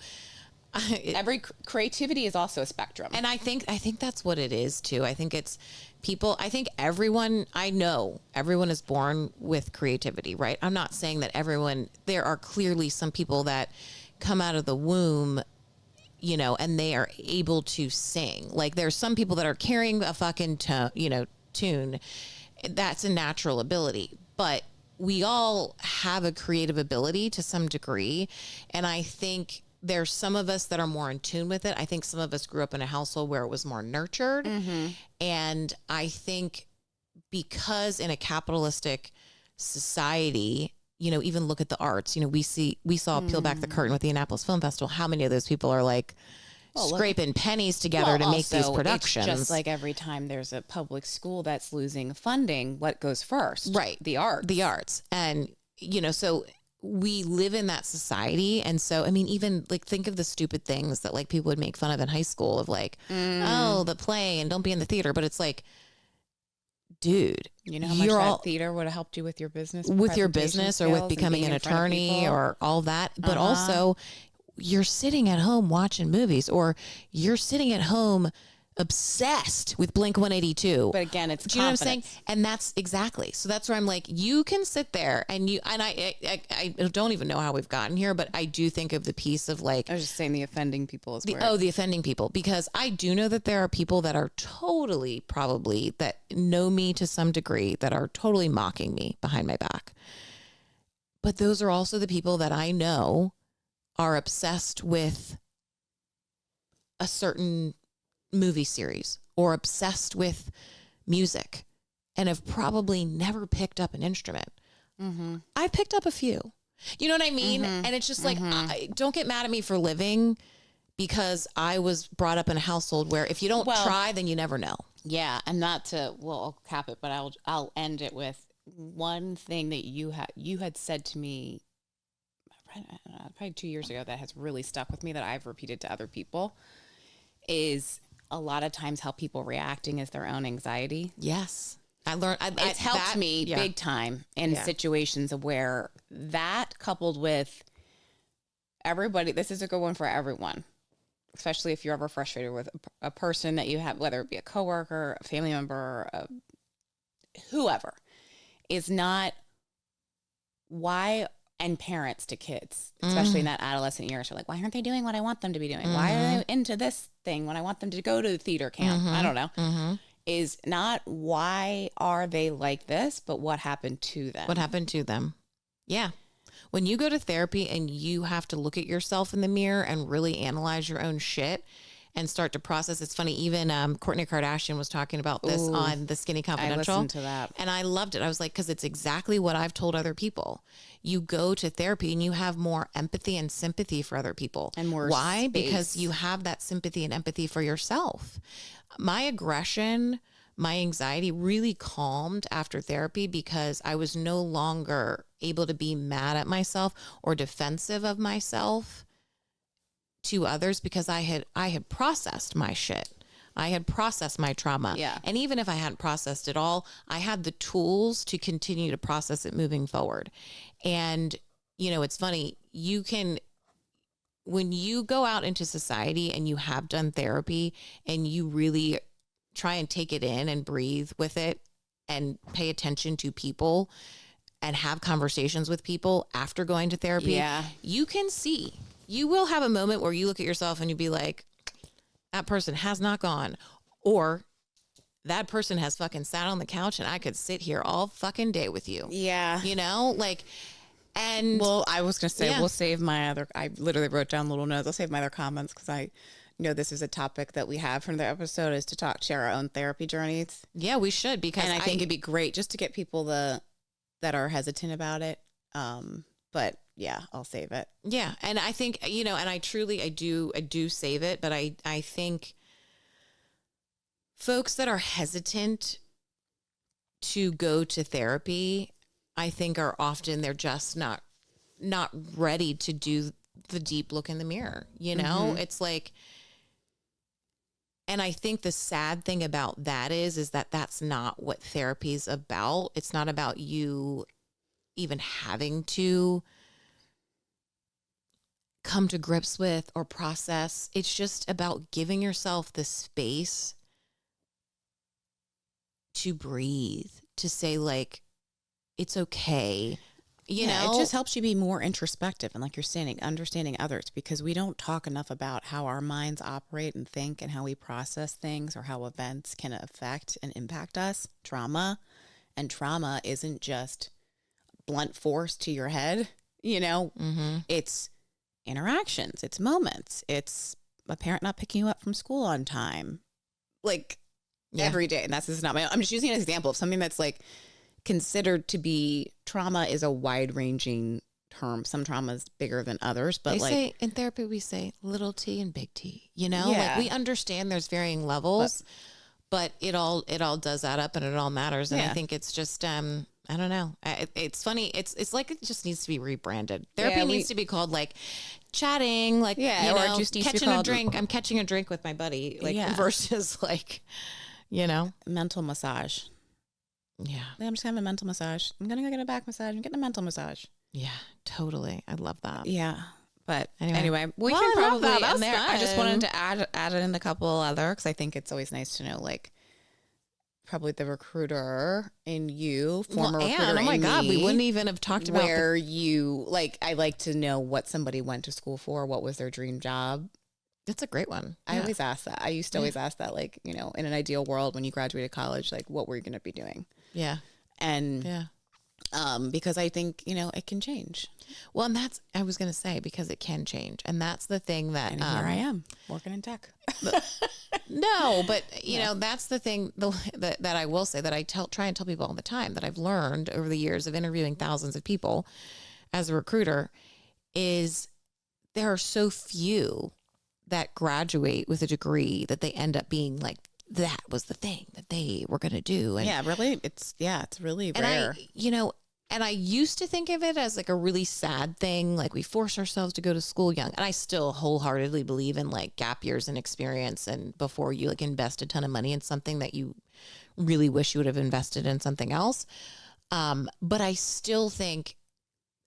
Every creativity is also a spectrum. And I think that's what it is, too. I think it's people... I think everyone is born with creativity, right? I'm not saying that everyone... There are clearly some people that come out of the womb, and they are able to sing. Like, there's some people that are carrying a fucking tune. That's a natural ability. But we all have a creative ability to some degree. And I think... There's some of us that are more in tune with it. I think some of us grew up in a household where it was more nurtured. Mm-hmm. And I think because in a capitalistic society, even look at the arts, we saw Peel Back the Curtain with the Annapolis Film Festival. How many of those people are like scraping pennies together to make these productions? It's just like every time there's a public school that's losing funding, what goes first? Right. The arts. And, so we live in that society. And so, I mean, even like think of the stupid things that like people would make fun of in high school of like, oh, the play and don't be in the theater. But it's like, dude, how much that theater would have helped you with your business, or with becoming an attorney or all that. But also you're sitting at home watching movies or you're sitting at home obsessed with Blink-182. But again, it's do you know what I'm saying? And that's exactly. So that's where I'm like, you can sit there and I don't even know how we've gotten here, but I do think of the piece of like, I was just saying the offending people is the offending people, because I do know that there are people that are totally probably that know me to some degree that are totally mocking me behind my back. But those are also the people that I know are obsessed with a certain movie series or obsessed with music and have probably never picked up an instrument. Mm-hmm. I've picked up a few. You know what I mean? Mm-hmm. And it's just like, don't get mad at me for living because I was brought up in a household where if you don't try, then you never know. Yeah. And not to, I'll cap it, but I'll end it with one thing that you had said to me probably 2 years ago that has really stuck with me that I've repeated to other people is a lot of times how people reacting is their own anxiety. Yes. I learned. It's helped me big time in situations where that coupled with everybody, this is a good one for everyone, especially if you're ever frustrated with a person that you have, whether it be a coworker, a family member, whoever, is not why. And parents to kids, especially in that adolescent years, are like, why aren't they doing what I want them to be doing? Why are they into this thing when I want them to go to the theater camp? I don't know. Is not why are they like this, but what happened to them? What happened to them? Yeah. When you go to therapy and you have to look at yourself in the mirror and really analyze your own shit and start to process. It's funny, even Kourtney Kardashian was talking about this on the Skinny Confidential. I listened to that. And I loved it. I was like, because it's exactly what I've told other people. You go to therapy and you have more empathy and sympathy for other people. And more Why? space. Because you have that sympathy and empathy for yourself. My aggression, my anxiety really calmed after therapy because I was no longer able to be mad at myself or defensive of myself to others because I had processed my shit. I had processed my trauma. Yeah. And even if I hadn't processed it all, I had the tools to continue to process it moving forward. And, you know, it's funny, when you go out into society and you have done therapy and you really try and take it in and breathe with it and pay attention to people and have conversations with people after going to therapy, you can see, you will have a moment where you look at yourself and you be like, that person has not gone, or that person has fucking sat on the couch and I could sit here all fucking day with you. Yeah. You know, like, and well, I was going to say, we'll save my other, I literally wrote down little notes. I'll save my other comments because I know this is a topic that we have from the episode is to share our own therapy journeys. Yeah, we should, because I think it'd be great just to get people that are hesitant about it. But yeah, I'll save it. Yeah. And I think, you know, and I do save it, but I think folks that are hesitant to go to therapy, I think are often, they're just not ready to do the deep look in the mirror. You know, it's like, and I think the sad thing about that is that that's not what therapy is about. It's not about you even having to come to grips with or process. It's just about giving yourself the space to breathe, to say like, it's okay. You know, it just helps you be more introspective and, like you're saying, understanding others, because we don't talk enough about how our minds operate and think and how we process things or how events can affect and impact us. Trauma isn't just blunt force to your head, you know, it's interactions, it's moments, it's a parent not picking you up from school on time, like every day. And this is not I'm just using an example of something that's like considered to be trauma is a wide ranging term. Some trauma is bigger than others, but they like say in therapy, we say little T and big T, you know, like we understand there's varying levels, but it all does add up and it all matters. And I think it's just, I don't know. It's funny. It's like it just needs to be rebranded. Therapy needs to be called like chatting, like, you know, or it just needs catching to be called a drink. I'm catching a drink with my buddy, like versus like, you know, mental massage. Yeah. I'm just having a mental massage. I'm going to go get a back massage. I'm getting a mental massage. Yeah, totally. I love that. Yeah. But anyway we can probably end there. I just wanted to add in a couple other, because I think it's always nice to know, like, probably the recruiter in you, former recruiter oh my in God, me, we wouldn't even have talked about where you, like, I like to know what somebody went to school for, what was their dream job. That's a great one. I always ask that. I used to always ask that, like, you know, in an ideal world, when you graduated college, like, what were you going to be doing? Yeah. And because I think, you know, it can change. Well, and that's, I was going to say, because it can change. And that's the thing that, and here I am working in tech. No, but you know, that's the thing that I will say that I try and tell people all the time that I've learned over the years of interviewing thousands of people as a recruiter is there are so few that graduate with a degree that they end up being like, that was the thing that they were going to do. And really, it's really rare. And I used to think of it as like a really sad thing. Like we force ourselves to go to school young. And I still wholeheartedly believe in like gap years and experience. And before you like invest a ton of money in something that you really wish you would have invested in something else. But I still think,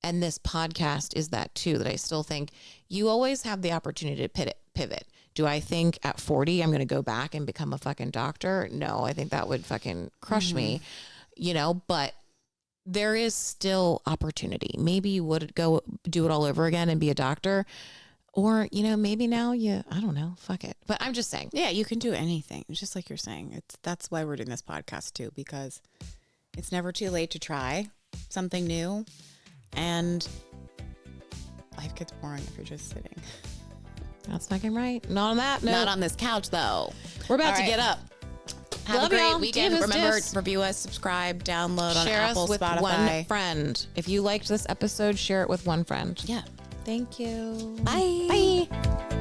and this podcast is that too, that I still think you always have the opportunity to pivot. Do I think at 40, I'm going to go back and become a fucking doctor? No, I think that would fucking crush me, but there is still opportunity. Maybe you would go do it all over again and be a doctor, or, maybe now I don't know, fuck it. But I'm just saying. Yeah, you can do anything. It's just like you're saying. That's why we're doing this podcast too, because it's never too late to try something new, and life gets boring if you're just sitting. That's fucking right. Not on that. No. Not on this couch though. We're about to get up. Have a great weekend. Remember, review us, subscribe, download on Apple, with Spotify. One friend. If you liked this episode, share it with one friend. Yeah. Thank you. Bye. Bye.